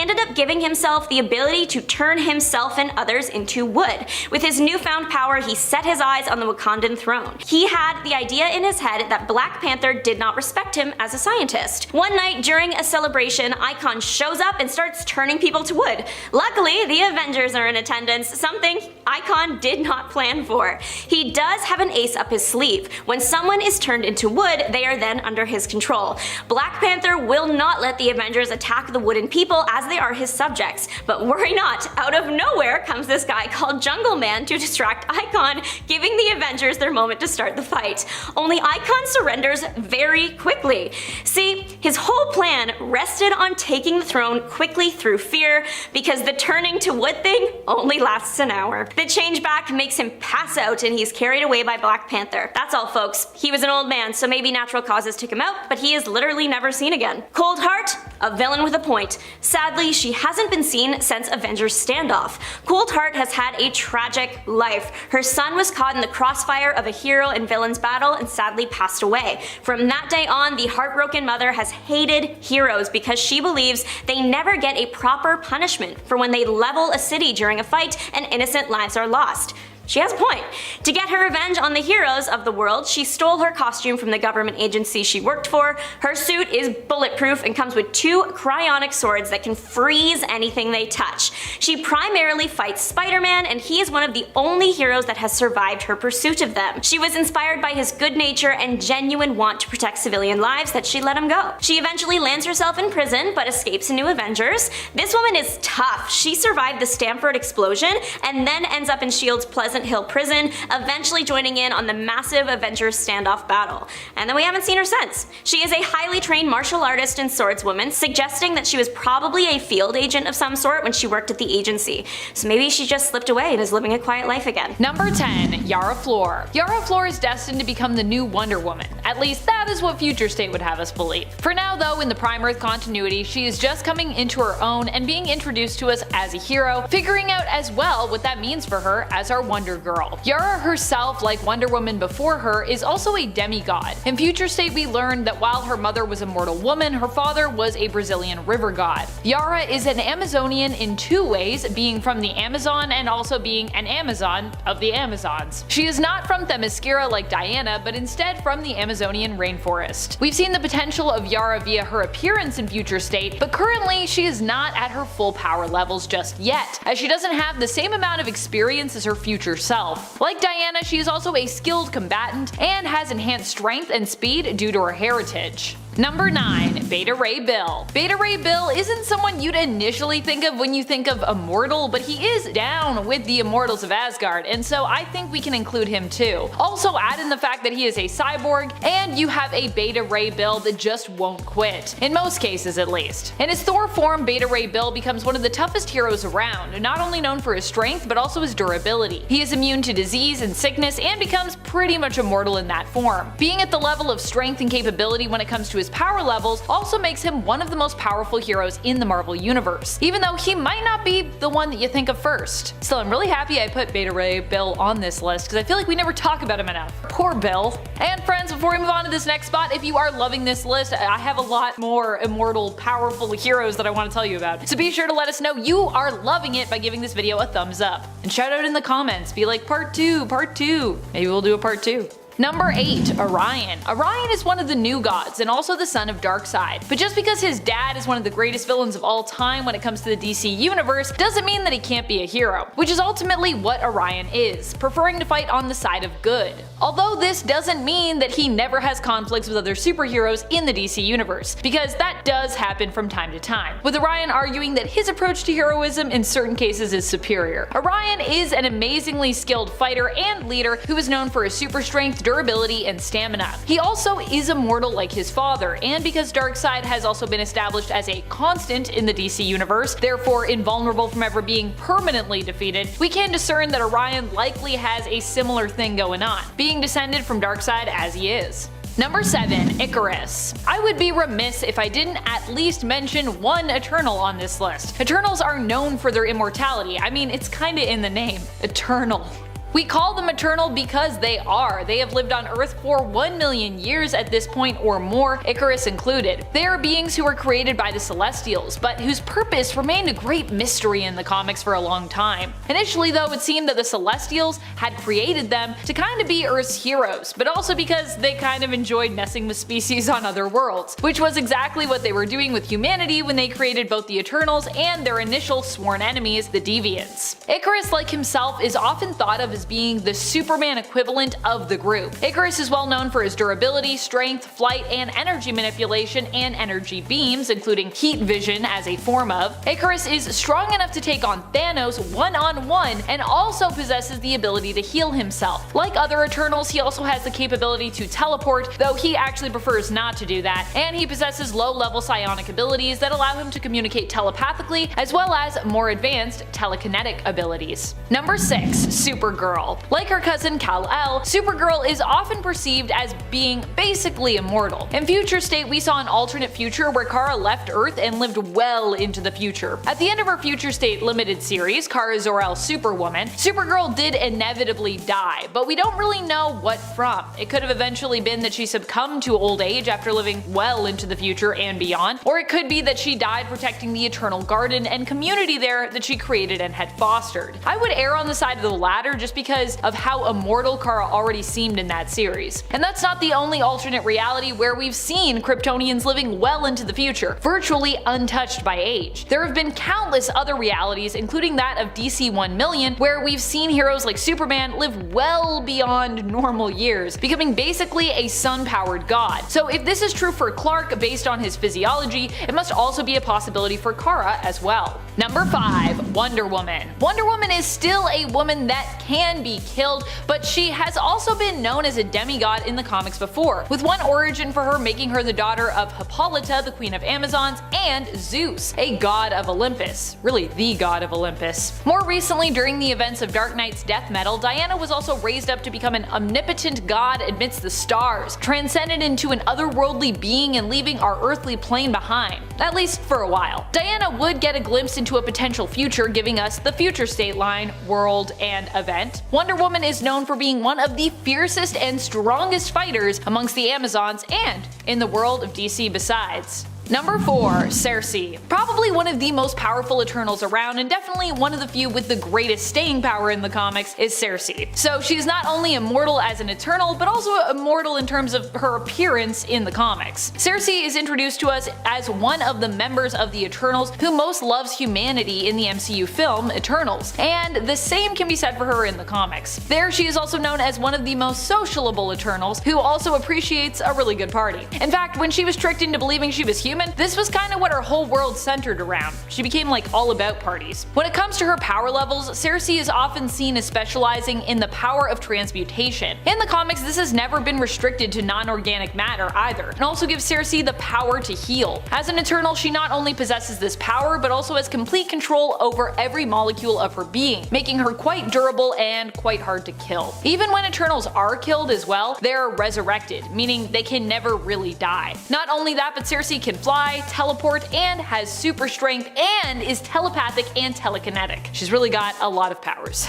ended up giving himself the ability to turn himself and others into wood. With his newfound power, he set his eyes on the Wakandan throne. He had the idea in his head that Black Panther did not respect him as a scientist. One night during a celebration, Icon shows up and starts turning people to wood. Luckily, the Avengers are in attendance, something Icon did not plan for. He does have an ace up his sleeve. When someone is turned into wood, they are then under his control. Black Panther will not let the Avengers attack the wooden people as they are his subjects. But worry not, out of nowhere comes this guy called Jungle Man to distract Icon, giving the Avengers their moment to start the fight. Only Icon surrenders very quickly. See, his whole plan rested on taking the throne quickly through fear, because the turning to wood thing only lasts an hour. The change back makes him pass out and he's carried away by Black Panther. That's all, folks. He was an old man, so maybe natural causes took him out, but he is literally never seen again. Coldheart, a villain with a point. Sadly, she hasn't been seen since Avengers Standoff. Coldheart has had a tragic life. Her son was caught in the crossfire of a hero and villain's battle and sadly passed away. From that day on, the heartbroken mother has hated heroes because she believes they never get a proper punishment for when they level a city during a fight and innocent lives are lost. She has a point. To get her revenge on the heroes of the world, she stole her costume from the government agency she worked for. Her suit is bulletproof and comes with 2 cryonic swords that can freeze anything they touch. She primarily fights Spider-Man, and he is one of the only heroes that has survived her pursuit of them. She was inspired by his good nature and genuine want to protect civilian lives that she let him go. She eventually lands herself in prison, but escapes in New Avengers. This woman is tough. She survived the Stamford explosion and then ends up in S.H.I.E.L.D.'s Pleasant Hill prison, eventually joining in on the massive Avengers Standoff battle. And then we haven't seen her since. She is a highly trained martial artist and swordswoman, suggesting that she was probably a field agent of some sort when she worked at the agency. So maybe she just slipped away and is living a quiet life again. Number 10. Yara Flor. Yara Flor is destined to become the new Wonder Woman. At least that is what Future State would have us believe. For now though, in the Prime Earth continuity, she is just coming into her own and being introduced to us as a hero, figuring out as well what that means for her as our Wonder Girl. Yara herself, like Wonder Woman before her, is also a demigod. In Future State we learned that while her mother was a mortal woman, her father was a Brazilian river god. Yara is an Amazonian in 2 ways, being from the Amazon and also being an Amazon of the Amazons. She is not from Themyscira like Diana, but instead from the Amazonian rainforest. We've seen the potential of Yara via her appearance in Future State, but currently she is not at her full power levels just yet, as she doesn't have the same amount of experience as her future self. Like Diana, she is also a skilled combatant and has enhanced strength and speed due to her heritage. Number 9. Beta Ray Bill. Beta Ray Bill isn't someone you'd initially think of when you think of immortal, but he is down with the immortals of Asgard, and so I think we can include him too. Also add in the fact that he is a cyborg, and you have a Beta Ray Bill that just won't quit, in most cases at least. In his Thor form, Beta Ray Bill becomes one of the toughest heroes around, not only known for his strength but also his durability. He is immune to disease and sickness and becomes pretty much immortal in that form. Being at the level of strength and capability when it comes to his power levels also makes him one of the most powerful heroes in the Marvel Universe, even though he might not be the one that you think of first. Still, I'm really happy I put Beta Ray Bill on this list because I feel like we never talk about him enough. Poor Bill. And friends, before we move on to this next spot, if you are loving this list, I have a lot more immortal, powerful heroes that I want to tell you about. So be sure to let us know you are loving it by giving this video a thumbs up. And shout out in the comments, be like part 2, part 2. Maybe we'll do a part 2. Number 8. Orion. Orion is one of the new gods and also the son of Darkseid. But just because his dad is one of the greatest villains of all time when it comes to the DC universe doesn't mean that he can't be a hero, which is ultimately what Orion is, preferring to fight on the side of good. Although this doesn't mean that he never has conflicts with other superheroes in the DC universe, because that does happen from time to time, with Orion arguing that his approach to heroism in certain cases is superior. Orion is an amazingly skilled fighter and leader who is known for his super strength, durability, and stamina. He also is immortal like his father, and because Darkseid has also been established as a constant in the DC universe, therefore invulnerable from ever being permanently defeated, we can discern that Orion likely has a similar thing going on, being descended from Darkseid as he is. Number 7. Icarus. I would be remiss if I didn't at least mention one Eternal on this list. Eternals are known for their immortality. I mean, it's kinda in the name. Eternal. We call them eternal because they are. They have lived on Earth for 1 million years at this point or more, Icarus included. They are beings who were created by the Celestials, but whose purpose remained a great mystery in the comics for a long time. Initially though, it seemed that the Celestials had created them to kind of be Earth's heroes, but also because they kind of enjoyed messing with species on other worlds, which was exactly what they were doing with humanity when they created both the Eternals and their initial sworn enemies, the Deviants. Icarus, like himself, is often thought of as being the Superman equivalent of the group. Icarus is well known for his durability, strength, flight, and energy manipulation and energy beams, including heat vision as a form of. Icarus is strong enough to take on Thanos one-on-one and also possesses the ability to heal himself. Like other Eternals, he also has the capability to teleport, though he actually prefers not to do that, and he possesses low-level psionic abilities that allow him to communicate telepathically, as well as more advanced telekinetic abilities. Number 6. Supergirl. Like her cousin Kal-El, Supergirl is often perceived as being basically immortal. In Future State, we saw an alternate future where Kara left Earth and lived well into the future. At the end of her Future State limited series, Kara Zor-El Superwoman, Supergirl did inevitably die, but we don't really know what from. It could have eventually been that she succumbed to old age after living well into the future and beyond, or it could be that she died protecting the Eternal Garden and community there that she created and had fostered. I would err on the side of the latter just because of how immortal Kara already seemed in that series. And that's not the only alternate reality where we've seen Kryptonians living well into the future, virtually untouched by age. There have been countless other realities, including that of DC 1 million, where we've seen heroes like Superman live well beyond normal years, becoming basically a sun-powered god. So if this is true for Clark based on his physiology, it must also be a possibility for Kara as well. Number 5. Wonder Woman. Wonder Woman is still a woman that can be killed, but she has also been known as a demigod in the comics before, with one origin for her making her the daughter of Hippolyta, the Queen of Amazons, and Zeus, a god of Olympus. Really, the god of Olympus. More recently, during the events of Dark Knight's death metal, Diana was also raised up to become an omnipotent god amidst the stars, transcended into an otherworldly being and leaving our earthly plane behind, at least for a while. Diana would get a glimpse into a potential future, giving us the Future State line, world, and event. Wonder Woman is known for being one of the fiercest and strongest fighters amongst the Amazons and in the world of DC besides. Number 4. Cersei. Probably one of the most powerful Eternals around, and definitely one of the few with the greatest staying power in the comics is Cersei. So she's not only immortal as an Eternal, but also immortal in terms of her appearance in the comics. Cersei is introduced to us as one of the members of the Eternals who most loves humanity in the MCU film Eternals, and the same can be said for her in the comics. There she is also known as one of the most sociable Eternals who also appreciates a really good party. In fact, when she was tricked into believing she was human, this was kind of what her whole world centered around. She became like all about parties. When it comes to her power levels, Cersei is often seen as specializing in the power of transmutation. In the comics, this has never been restricted to non-organic matter either, and also gives Cersei the power to heal. As an Eternal, she not only possesses this power, but also has complete control over every molecule of her being, making her quite durable and quite hard to kill. Even when Eternals are killed as well, they're resurrected, meaning they can never really die. Not only that, but Cersei can fly, teleport, and has super strength, and is telepathic and telekinetic. She's really got a lot of powers.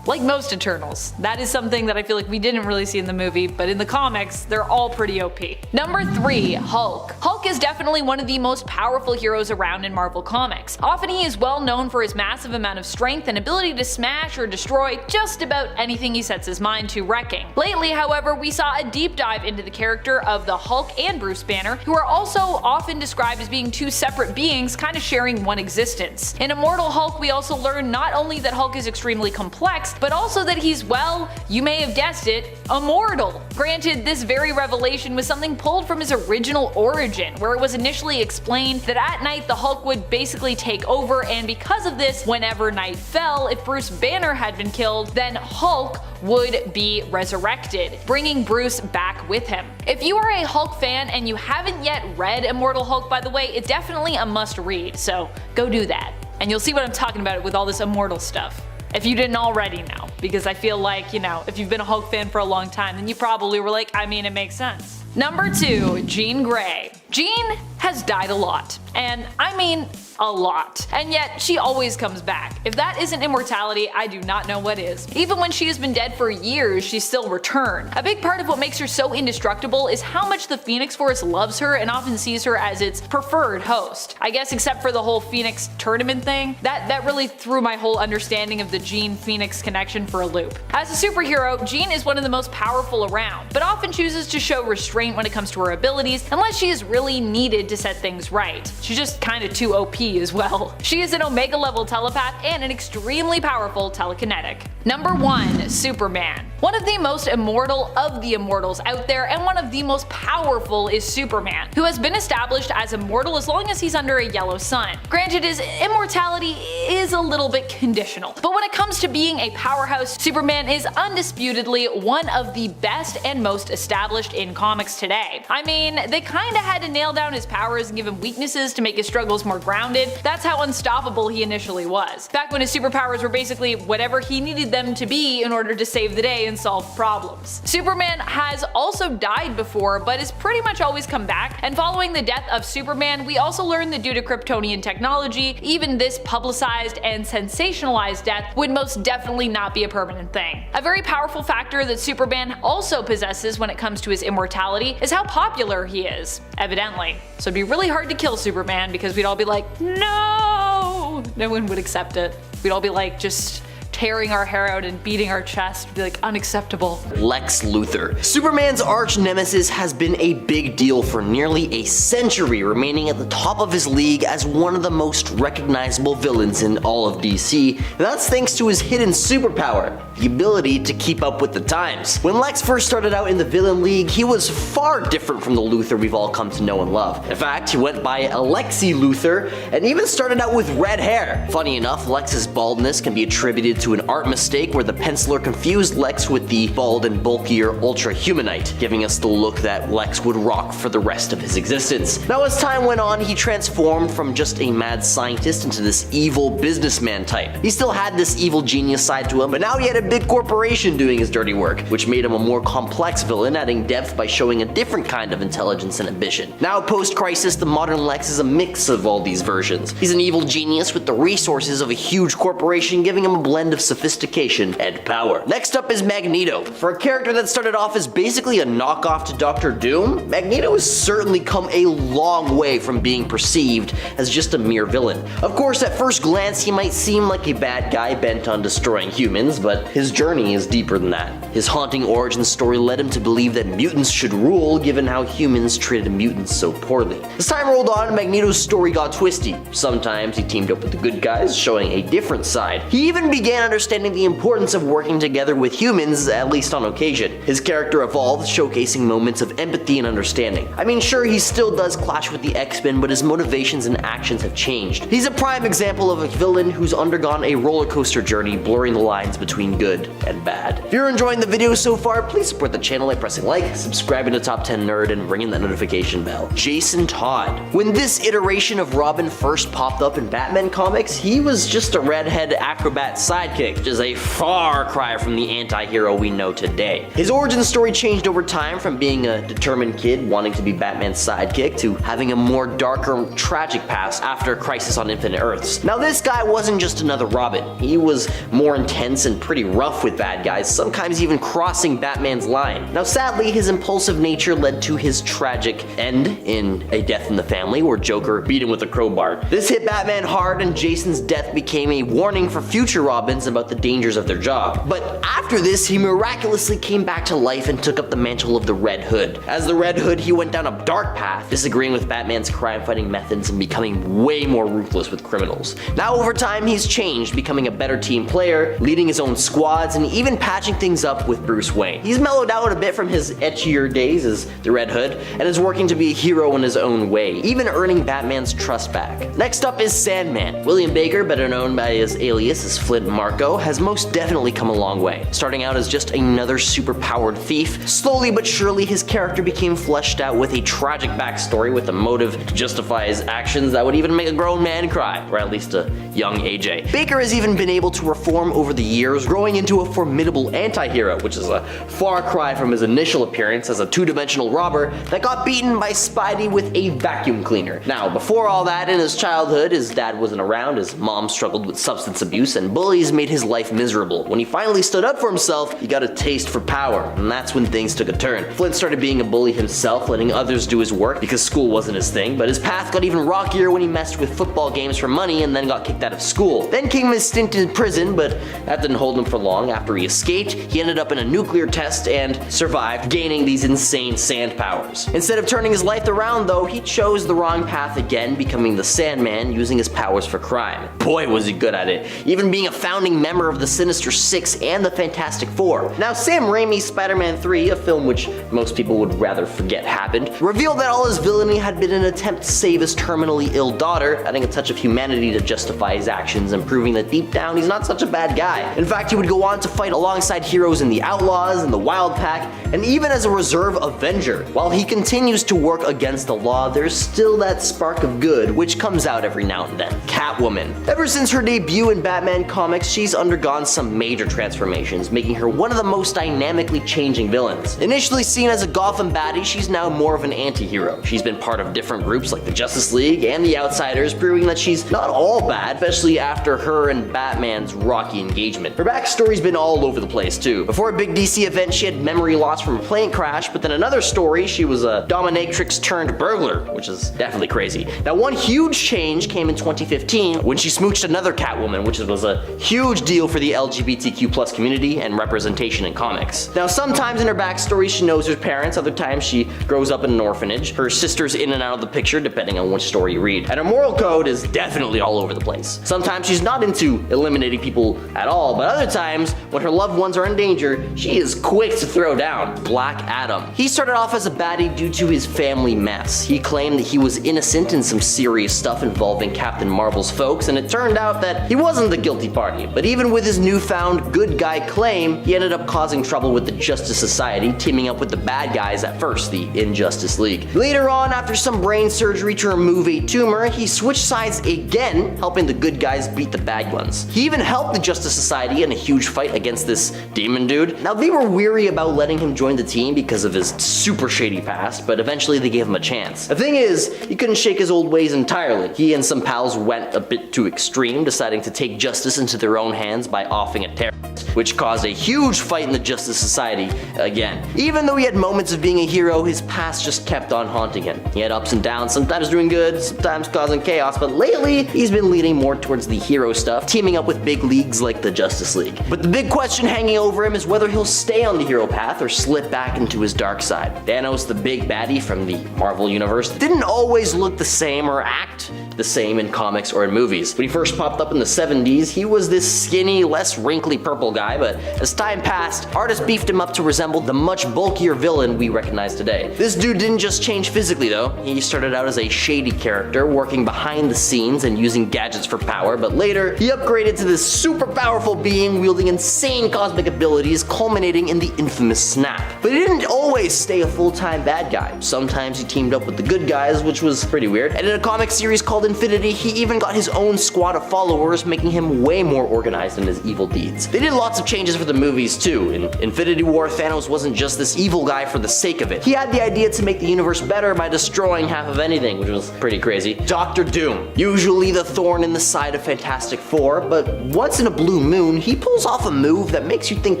Like most Eternals. That is something that I feel like we didn't really see in the movie, but in the comics, they're all pretty OP. Number 3. Hulk. Hulk is definitely one of the most powerful heroes around in Marvel Comics. Often he is well known for his massive amount of strength and ability to smash or destroy just about anything he sets his mind to wrecking. Lately, however, we saw a deep dive into the character of the Hulk and Bruce Banner, who are also often described as being two separate beings kind of sharing one existence. In Immortal Hulk, we also learn not only that Hulk is extremely complex, but also that he's, well, you may have guessed it, immortal. Granted, this very revelation was something pulled from his original origin, where it was initially explained that at night the Hulk would basically take over, and because of this, whenever night fell, if Bruce Banner had been killed, then Hulk would be resurrected, bringing Bruce back with him. If you are a Hulk fan and you haven't yet read Immortal Hulk, by the way, it's definitely a must read, so go do that. And you'll see what I'm talking about with all this immortal stuff. If you didn't already know, because I feel like, you know, if you've been a Hulk fan for a long time, then you probably were like, I mean, it makes sense. Number 2. Jean Grey. Jean has died a lot, and I mean a lot, and yet she always comes back. If that isn't immortality, I do not know what is. Even when she has been dead for years, she still returns. A big part of what makes her so indestructible is how much the Phoenix Force loves her and often sees her as its preferred host. I guess except for the whole Phoenix tournament thing, that really threw my whole understanding of the Jean-Phoenix connection for a loop. As a superhero, Jean is one of the most powerful around, but often chooses to show restraint when it comes to her abilities unless she is really needed to set things right. She's just kinda too OP as well. She is an Omega level telepath and an extremely powerful telekinetic. Number 1. Superman. One of the most immortal of the immortals out there, and one of the most powerful is Superman, who has been established as immortal as long as he's under a yellow sun. Granted, his immortality is a little bit conditional, but when it comes to being a powerhouse, Superman is undisputedly one of the best and most established in comics today. I mean, they kinda had to nail down his powers and give him weaknesses to make his struggles more grounded. That's how unstoppable he initially was. Back when his superpowers were basically whatever he needed them to be in order to save the day and solve problems. Superman has also died before, but has pretty much always come back, and following the death of Superman, we also learned that due to Kryptonian technology, even this publicized and sensationalized death would most definitely not be a permanent thing. A very powerful factor that Superman also possesses when it comes to his immortality is how popular he is, evidently. So it'd be really hard to kill Superman because we'd all be like, no! No one would accept it. We'd all be like, just tearing our hair out and beating our chest, be like, unacceptable. Lex Luther. Superman's arch nemesis has been a big deal for nearly a century, remaining at the top of his league as one of the most recognizable villains in all of DC, and that's thanks to his hidden superpower, the ability to keep up with the times. When Lex first started out in the villain league, he was far different from the Luthor we've all come to know and love. In fact, he went by Alexi Luthor and even started out with red hair. Funny enough, Lex's baldness can be attributed to an art mistake where the penciler confused Lex with the bald and bulkier Ultra Humanite, giving us the look that Lex would rock for the rest of his existence. Now as time went on, he transformed from just a mad scientist into this evil businessman type. He still had this evil genius side to him, but now he had a big corporation doing his dirty work, which made him a more complex villain, adding depth by showing a different kind of intelligence and ambition. Now post-crisis, the modern Lex is a mix of all these versions. He's an evil genius with the resources of a huge corporation, giving him a blend of sophistication and power. Next up is Magneto. For a character that started off as basically a knockoff to Doctor Doom, Magneto has certainly come a long way from being perceived as just a mere villain. Of course, at first glance, he might seem like a bad guy bent on destroying humans, but his journey is deeper than that. His haunting origin story led him to believe that mutants should rule, given how humans treated mutants so poorly. As time rolled on, Magneto's story got twisty. Sometimes he teamed up with the good guys, showing a different side. He even began understanding the importance of working together with humans, at least on occasion. His character evolved, showcasing moments of empathy and understanding. I mean, sure, he still does clash with the X-Men, but his motivations and actions have changed. He's a prime example of a villain who's undergone a roller coaster journey, blurring the lines between good and bad. If you're enjoying the video so far, please support the channel by pressing like, subscribing to Top 10 Nerd, and ringing that notification bell. Jason Todd. When this iteration of Robin first popped up in Batman comics, he was just a redhead acrobat sidekick, which is a far cry from the anti-hero we know today. His origin story changed over time from being a determined kid wanting to be Batman's sidekick to having a more darker, tragic past after Crisis on Infinite Earths. Now this guy wasn't just another Robin. He was more intense and pretty rough with bad guys, sometimes even crossing Batman's line. Now sadly, his impulsive nature led to his tragic end in A Death in the Family, where Joker beat him with a crowbar. This hit Batman hard, and Jason's death became a warning for future Robins about the dangers of their job. But after this, he miraculously came back to life and took up the mantle of the Red Hood. As the Red Hood, he went down a dark path, disagreeing with Batman's crime-fighting methods and becoming way more ruthless with criminals. Now over time, he's changed, becoming a better team player, leading his own squads, and even patching things up with Bruce Wayne. He's mellowed out a bit from his etchier days as the Red Hood, and is working to be a hero in his own way, even earning Batman's trust back. Next up is Sandman. William Baker, better known by his alias as Flint Marko, has most definitely come a long way. Starting out as just another super-powered thief, slowly but surely his character became fleshed out with a tragic backstory with a motive to justify his actions that would even make a grown man cry, or at least a young AJ. Baker has even been able to reform over the years, growing into a formidable anti-hero, which is a far cry from his initial appearance as a two-dimensional robber that got beaten by Spidey with a vacuum cleaner. Now, before all that, in his childhood, his dad wasn't around, his mom struggled with substance abuse, and bullies made his life miserable. When he finally stood up for himself, he got a taste for power, and that's when things took a turn. Flint started being a bully himself, letting others do his work because school wasn't his thing, but his path got even rockier when he messed with football games for money and then got kicked out of school. Then came his stint in prison, but that didn't hold him for long. After he escaped, he ended up in a nuclear test and survived, gaining these insane sand powers. Instead of turning his life around though, he chose the wrong path again, becoming the Sandman, using his powers for crime. Boy was he good at it, even being a founding member of the Sinister Six and the Fantastic Four. Now Sam Raimi's Spider-Man 3, a film which most people would rather forget happened, revealed that all his villainy had been an attempt to save his terminally ill daughter, adding a touch of humanity to justify his actions and proving that deep down he's not such a bad guy. In fact, he would go on to fight alongside heroes in the Outlaws and the Wild Pack, and even as a reserve Avenger. While he continues to work against the law, there's still that spark of good which comes out every now and then. Catwoman. Ever since her debut in Batman comics, she's undergone some major transformations, making her one of the most dynamically changing villains. Initially seen as a Gotham baddie, she's now more of an anti-hero. She's been part of different groups like the Justice League and the Outsiders, proving that she's not all bad, especially after her and Batman's rocky engagement. Her backstory's been all over the place too. Before a big DC event, she had memory loss from a plane crash, but then another story, she was a dominatrix turned burglar, which is definitely crazy. Now one huge change came in 2015 when she smooched another Catwoman, which was a huge deal for the LGBTQ+ community and representation in comics. Now sometimes in her backstory she knows her parents, other times she grows up in an orphanage. Her sister's in and out of the picture depending on which story you read. And her moral code is definitely all over the place. Sometimes she's not into eliminating people at all, but other times when her loved ones are in danger, she is quick to throw down. Black Adam. He started off as a baddie due to his family mess. He claimed that he was innocent in some serious stuff involving Captain Marvel's folks, and it turned out that he wasn't the guilty party. But even with his newfound good guy claim, he ended up causing trouble with the Justice Society, teaming up with the bad guys at first, the Injustice League. Later on, after some brain surgery to remove a tumor, he switched sides again, helping the good guys beat the bad ones. He even helped the Justice Society in a huge fight against this demon dude. Now they were weary about letting him join the team because of his super shady past, but eventually they gave him a chance. The thing is, he couldn't shake his old ways entirely. He and some pals went a bit too extreme, deciding to take justice into their own own hands by offing a terrorist, which caused a huge fight in the Justice Society again. Even though he had moments of being a hero, his past just kept on haunting him. He had ups and downs, sometimes doing good, sometimes causing chaos, but lately he's been leaning more towards the hero stuff, teaming up with big leagues like the Justice League. But the big question hanging over him is whether he'll stay on the hero path or slip back into his dark side. Thanos, the big baddie from the Marvel Universe, didn't always look the same or act the same in comics or in movies. When he first popped up in the 70s, he was this skinny, less wrinkly purple guy, but as time passed, artists beefed him up to resemble the much bulkier villain we recognize today. This dude didn't just change physically though. He started out as a shady character, working behind the scenes and using gadgets for power, but later he upgraded to this super powerful being wielding insane cosmic abilities, culminating in the infamous Snap. But he didn't always stay a full-time bad guy. Sometimes he teamed up with the good guys, which was pretty weird, and in a comic series called Infinity, he even got his own squad of followers, making him way more organized in his evil deeds. They did lots of changes for the movies too. In Infinity War, Thanos wasn't just this evil guy for the sake of it. He had the idea to make the universe better by destroying half of anything, which was pretty crazy. Dr. Doom, usually the thorn in the side of Fantastic Four, but once in a blue moon, he pulls off a move that makes you think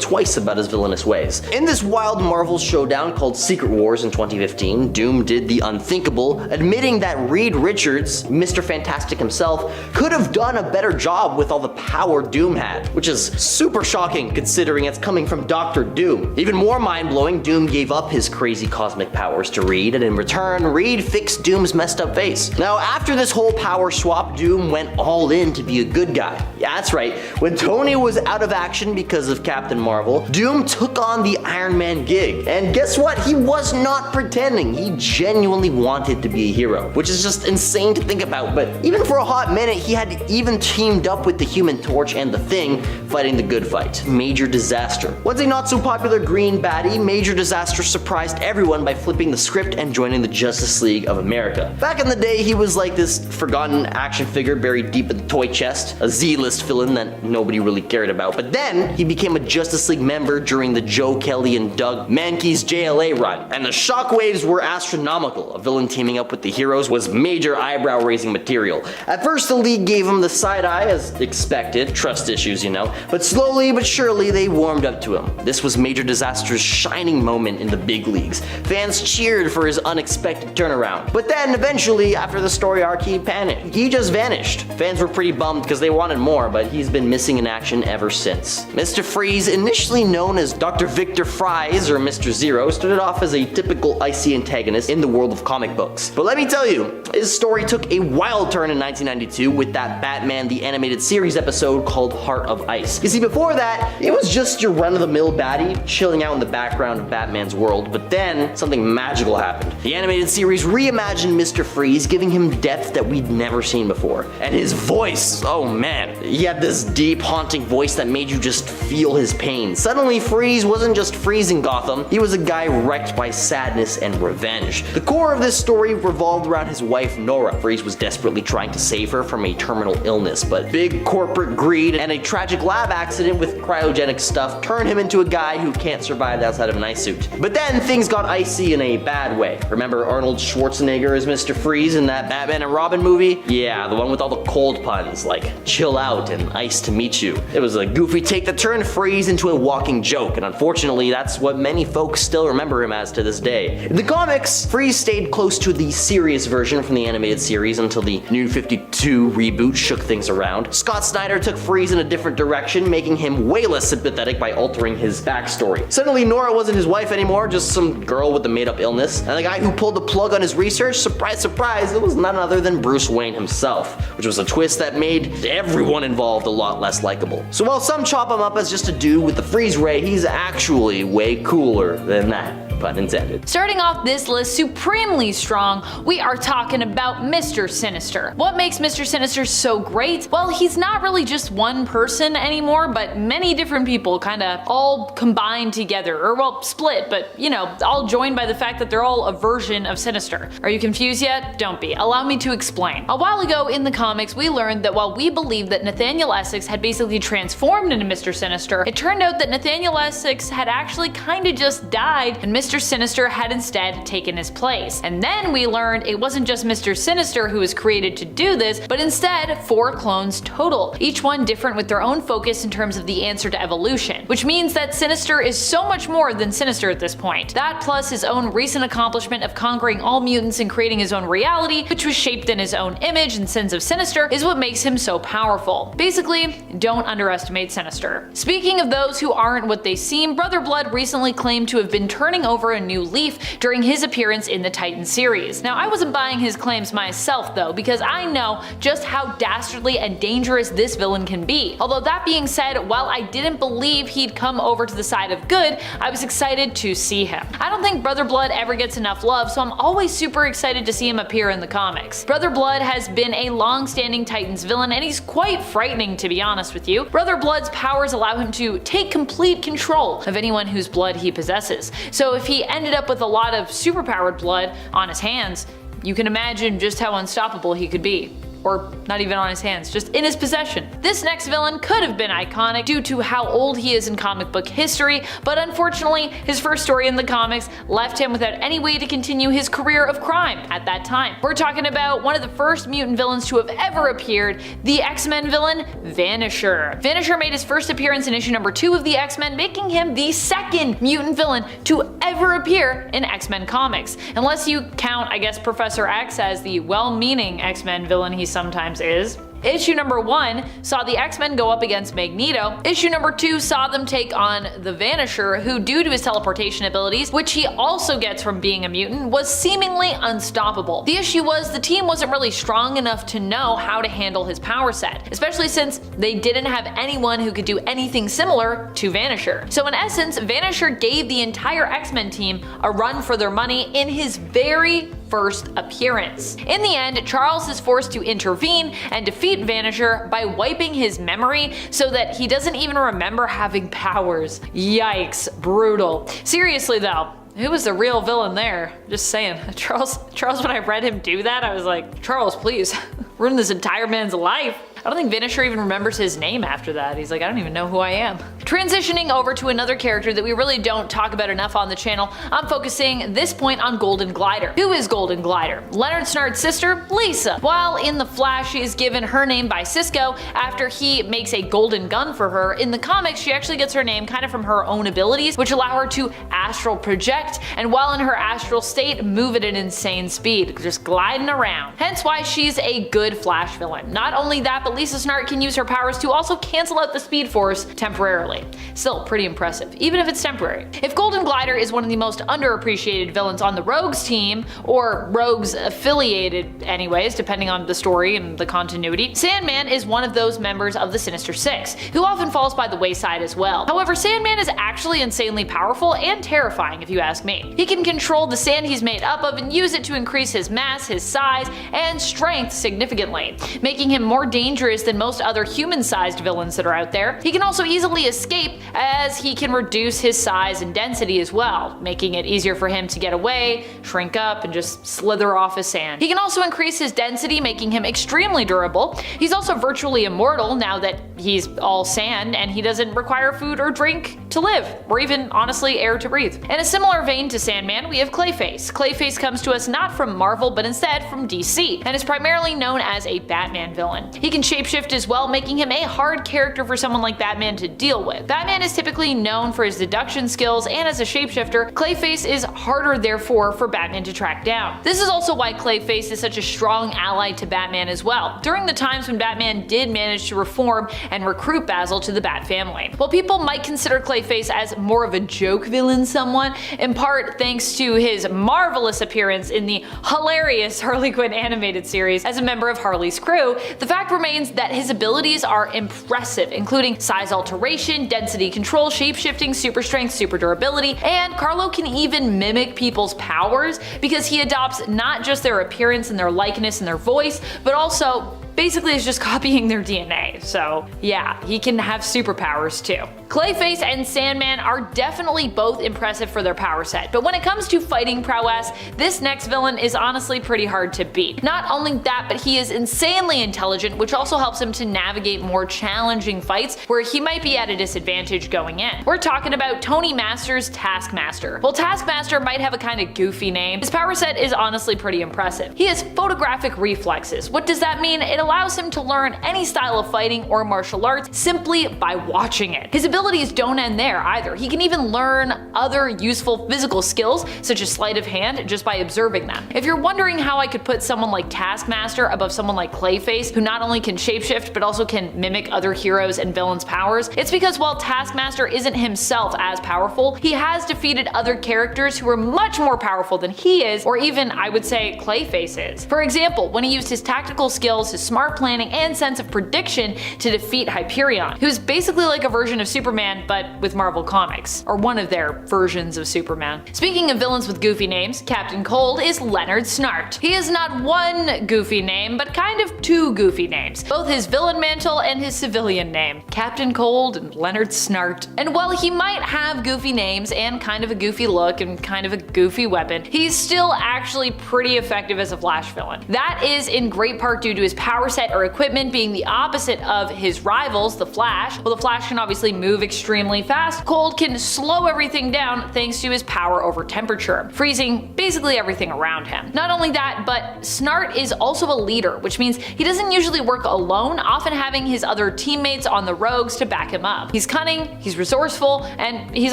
twice about his villainous ways. In this wild Marvel showdown called Secret Wars in 2015, Doom did the unthinkable, admitting that Reed Richards, Mr. Fantastic himself, could have done a better job with all the power Doom had, which is super shocking considering it's coming from Dr. Doom. Even more mind-blowing, Doom gave up his crazy cosmic powers to Reed, and in return, Reed fixed Doom's messed up face. Now, after this whole power swap, Doom went all in to be a good guy. Yeah, that's right. When Tony was out of action because of Captain Marvel, Doom took on the Iron Man gig. And guess what? He was not pretending. He genuinely wanted to be a hero, which is just insane to think about. But even for a hot minute, he had even teamed up with the Human Torch and the Thing, fighting the good fight. Major Disaster. Once a not so popular green baddie, Major Disaster surprised everyone by flipping the script and joining the Justice League of America. Back in the day, he was like this forgotten action figure buried deep in the toy chest, a Z-list villain that nobody really cared about. But then, he became a Justice League member during the Joe Kelly and Doug Mankey's JLA run, and the shockwaves were astronomical. A villain teaming up with the heroes was major eyebrow-raising material. At first, the League gave him the side eye, as expected, trust issues, you know, but slowly but surely they warmed up to him. This was Major Disaster's shining moment in the big leagues. Fans cheered for his unexpected turnaround. But then, eventually, after the story arc, he panicked. He just vanished. Fans were pretty bummed because they wanted more, but he's been missing in action ever since. Mr. Freeze, initially known as Dr. Victor Fries or Mr. Zero, started off as a typical icy antagonist in the world of comic books. But let me tell you, his story took a wild turn in 1992 with that Batman the Animated Series episode called Heart of Ice. You see, before that, it was just your run-of-the-mill baddie chilling out in the background of Batman's world, but then something magical happened. The animated series reimagined Mr. Freeze, giving him depth that we'd never seen before. And his voice, oh man, he had this deep, haunting voice that made you just feel his pain. Suddenly, Freeze wasn't just freezing Gotham, he was a guy wrecked by sadness and revenge. The core of this story revolved around his wife, Nora. Freeze was desperately trying to save her from a terminal illness, but big corporate greed and a tragic lab accident with cryogenic stuff turned him into a guy who can't survive outside of an ice suit. But then things got icy in a bad way. Remember Arnold Schwarzenegger as Mr. Freeze in that Batman and Robin movie? Yeah, the one with all the cold puns like chill out and ice to meet you. It was a goofy take that turned Freeze into a walking joke, and unfortunately that's what many folks still remember him as to this day. In the comics, Freeze stayed close to the serious version from the animated series until the New 52 reboot shook things around. Scott Snyder took Freeze in a different direction, making him way less sympathetic by altering his backstory. Suddenly Nora wasn't his wife anymore, just some girl with a made-up illness, and the guy who pulled the plug on his research, surprise surprise, it was none other than Bruce Wayne himself, which was a twist that made everyone involved a lot less likable. So while some chop him up as just a dude with the freeze ray, he's actually way cooler than that. Pun intended. Starting off this list supremely strong, we are talking about Mr. Sinister. What makes Mr. Sinister so great? Well, he's not really just one person anymore, but many different people kinda all combined together, or well, split, but you know, all joined by the fact that they're all a version of Sinister. Are you confused yet? Don't be. Allow me to explain. A while ago in the comics, we learned that while we believed that Nathaniel Essex had basically transformed into Mr. Sinister, it turned out that Nathaniel Essex had actually kinda just died, and Mr. Mr. Sinister had instead taken his place. And then we learned it wasn't just Mr. Sinister who was created to do this, but instead 4 clones total, each one different with their own focus in terms of the answer to evolution, which means that Sinister is so much more than Sinister at this point. That plus his own recent accomplishment of conquering all mutants and creating his own reality, which was shaped in his own image and sins of Sinister, is what makes him so powerful. Basically, don't underestimate Sinister. Speaking of those who aren't what they seem, Brother Blood recently claimed to have been turning over a new leaf during his appearance in the Titan series. Now, I wasn't buying his claims myself though, because I know just how dastardly and dangerous this villain can be. Although that being said, while I didn't believe he'd come over to the side of good, I was excited to see him. I don't think Brother Blood ever gets enough love, so I'm always super excited to see him appear in the comics. Brother Blood has been a long-standing Titans villain, and he's quite frightening to be honest with you. Brother Blood's powers allow him to take complete control of anyone whose blood he possesses. So if he ended up with a lot of superpowered blood on his hands, you can imagine just how unstoppable he could be. Or not even on his hands, just in his possession. This next villain could have been iconic due to how old he is in comic book history, but unfortunately his first story in the comics left him without any way to continue his career of crime at that time. We're talking about one of the first mutant villains to have ever appeared, the X-Men villain, Vanisher. Vanisher made his first appearance in issue number 2 of the X-Men, making him the second mutant villain to ever appear in X-Men comics. Unless you count, I guess, Professor X as the well-meaning X-Men villain he sometimes is. Issue number 1 saw the X-Men go up against Magneto. Issue number 2 saw them take on the Vanisher, who due to his teleportation abilities, which he also gets from being a mutant, was seemingly unstoppable. The issue was the team wasn't really strong enough to know how to handle his power set, especially since they didn't have anyone who could do anything similar to Vanisher. So in essence, Vanisher gave the entire X-Men team a run for their money in his very first appearance. In the end, Charles is forced to intervene and defeat Vanisher by wiping his memory so that he doesn't even remember having powers. Yikes, brutal. Seriously though, who was the real villain there? Just saying. Charles, when I read him do that, I was like, Charles, please, ruin this entire man's life. I don't think Vanisher even remembers his name after that. He's like, I don't even know who I am. Transitioning over to another character that we really don't talk about enough on the channel, I'm focusing this point on Golden Glider. Who is Golden Glider? Leonard Snart's sister, Lisa. While in The Flash she is given her name by Cisco after he makes a golden gun for her, in the comics she actually gets her name kind of from her own abilities, which allow her to astral project, and while in her astral state move at an insane speed, just gliding around. Hence why she's a good Flash villain. Not only that, but Lisa Snart can use her powers to also cancel out the Speed Force temporarily. Still pretty impressive, even if it's temporary. If Golden Glider is one of the most underappreciated villains on the Rogues team, or Rogues affiliated anyways, depending on the story and the continuity, Sandman is one of those members of the Sinister Six, who often falls by the wayside as well. However, Sandman is actually insanely powerful and terrifying if you ask me. He can control the sand he's made up of and use it to increase his mass, his size, and strength significantly, making him more dangerous than most other human-sized villains that are out there. He can also easily escape, as he can reduce his size and density as well, making it easier for him to get away, shrink up, and just slither off his sand. He can also increase his density, making him extremely durable. He's also virtually immortal now that he's all sand, and he doesn't require food or drink to live, or even, honestly, air to breathe. In a similar vein to Sandman, we have Clayface. Clayface comes to us not from Marvel, but instead from DC, and is primarily known as a Batman villain. He can shapeshift as well, making him a hard character for someone like Batman to deal with. Batman is typically known for his deduction skills, and as a shapeshifter, Clayface is harder therefore for Batman to track down. This is also why Clayface is such a strong ally to Batman as well, during the times when Batman did manage to reform and recruit Basil to the Bat family. While people might consider Clayface as more of a joke villain somewhat, in part thanks to his marvelous appearance in the hilarious Harley Quinn animated series as a member of Harley's crew, the fact remains that his abilities are impressive, including size alteration, density control, shapeshifting, super strength, super durability, and Carlo can even mimic people's powers because he adopts not just their appearance and their likeness and their voice, but also basically is just copying their DNA, so yeah, he can have superpowers too. Clayface and Sandman are definitely both impressive for their power set, but when it comes to fighting prowess, this next villain is honestly pretty hard to beat. Not only that, but he is insanely intelligent, which also helps him to navigate more challenging fights where he might be at a disadvantage going in. We're talking about Tony Master's Taskmaster. While Taskmaster might have a kind of goofy name, his power set is honestly pretty impressive. He has photographic reflexes. What does that mean? It allows him to learn any style of fighting or martial arts simply by watching it. His abilities don't end there either. He can even learn other useful physical skills, such as sleight of hand, just by observing them. If you're wondering how I could put someone like Taskmaster above someone like Clayface, who not only can shapeshift but also can mimic other heroes and villains' powers, it's because while Taskmaster isn't himself as powerful, he has defeated other characters who are much more powerful than he is, or even, I would say, Clayface is. For example, when he used his tactical skills, his smart planning, and sense of prediction to defeat Hyperion, who's basically like a version of Superman but with Marvel Comics, or one of their versions of Superman. Speaking of villains with goofy names, Captain Cold is Leonard Snart. He is not one goofy name, but kind of two goofy names, both his villain mantle and his civilian name, Captain Cold and Leonard Snart. And while he might have goofy names and kind of a goofy look and kind of a goofy weapon, he's still actually pretty effective as a Flash villain. That is in great part due to his power set or equipment being the opposite of his rivals, the Flash. While the Flash can obviously move extremely fast, Cold can slow everything down thanks to his power over temperature, freezing basically everything around him. Not only that, but Snart is also a leader, which means he doesn't usually work alone, often having his other teammates on the rogues to back him up. He's cunning, he's resourceful, and he's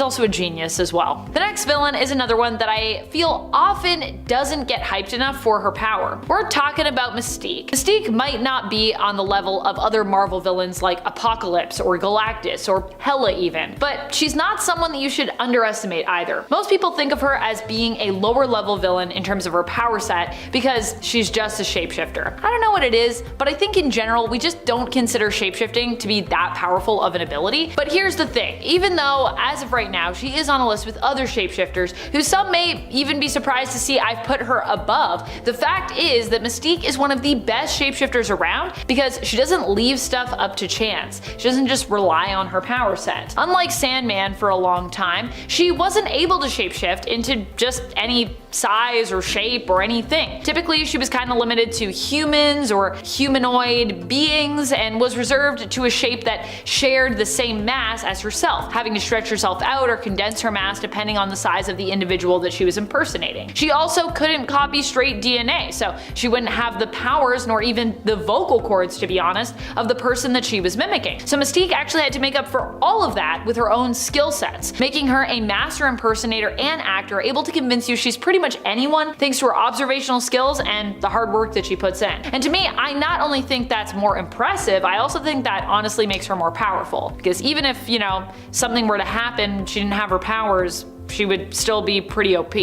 also a genius as well. The next villain is another one that I feel often doesn't get hyped enough for her power. We're talking about Mystique. Mystique might not be on the level of other Marvel villains like Apocalypse or Galactus or Hela even, but she's not someone that you should underestimate either. Most people think of her as being a lower level villain in terms of her power set because she's just a shapeshifter. I don't know what it is, but I think in general we just don't consider shapeshifting to be that powerful of an ability. But here's the thing, even though as of right now she is on a list with other shapeshifters who some may even be surprised to see I've put her above, the fact is that Mystique is one of the best shapeshifters around because she doesn't leave stuff up to chance. She doesn't just rely on her power set. Unlike Sandman for a long time, she wasn't able to shapeshift into just any size or shape or anything. Typically she was kind of limited to humans or humanoid beings and was reserved to a shape that shared the same mass as herself, having to stretch herself out or condense her mass depending on the size of the individual that she was impersonating. She also couldn't copy straight DNA, so she wouldn't have the powers nor even the vocal cords, to be honest, of the person that she was mimicking. So Mystique actually had to make up for all of that with her own skill sets, making her a master impersonator and actor, able to convince you she's pretty much anyone thanks to her observational skills and the hard work that she puts in. And to me, I not only think that's more impressive, I also think that honestly makes her more powerful. Because even if, you know, something were to happen, she didn't have her powers, she would still be pretty OP.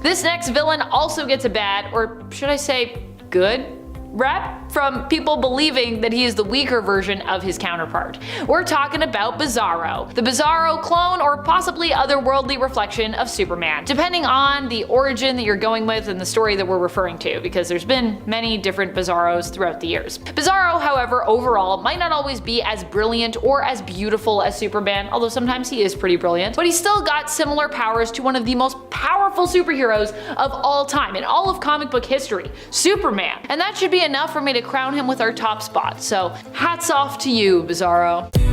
This next villain also gets a bad, or should I say good, rep from people believing that he is the weaker version of his counterpart. We're talking about Bizarro, the Bizarro clone or possibly otherworldly reflection of Superman, depending on the origin that you're going with and the story that we're referring to, because there's been many different Bizarros throughout the years. Bizarro, however, overall might not always be as brilliant or as beautiful as Superman, although sometimes he is pretty brilliant, but he's still got similar powers to one of the most powerful superheroes of all time in all of comic book history, Superman. And that should be enough for me to crown him with our top spot, so hats off to you, Bizarro.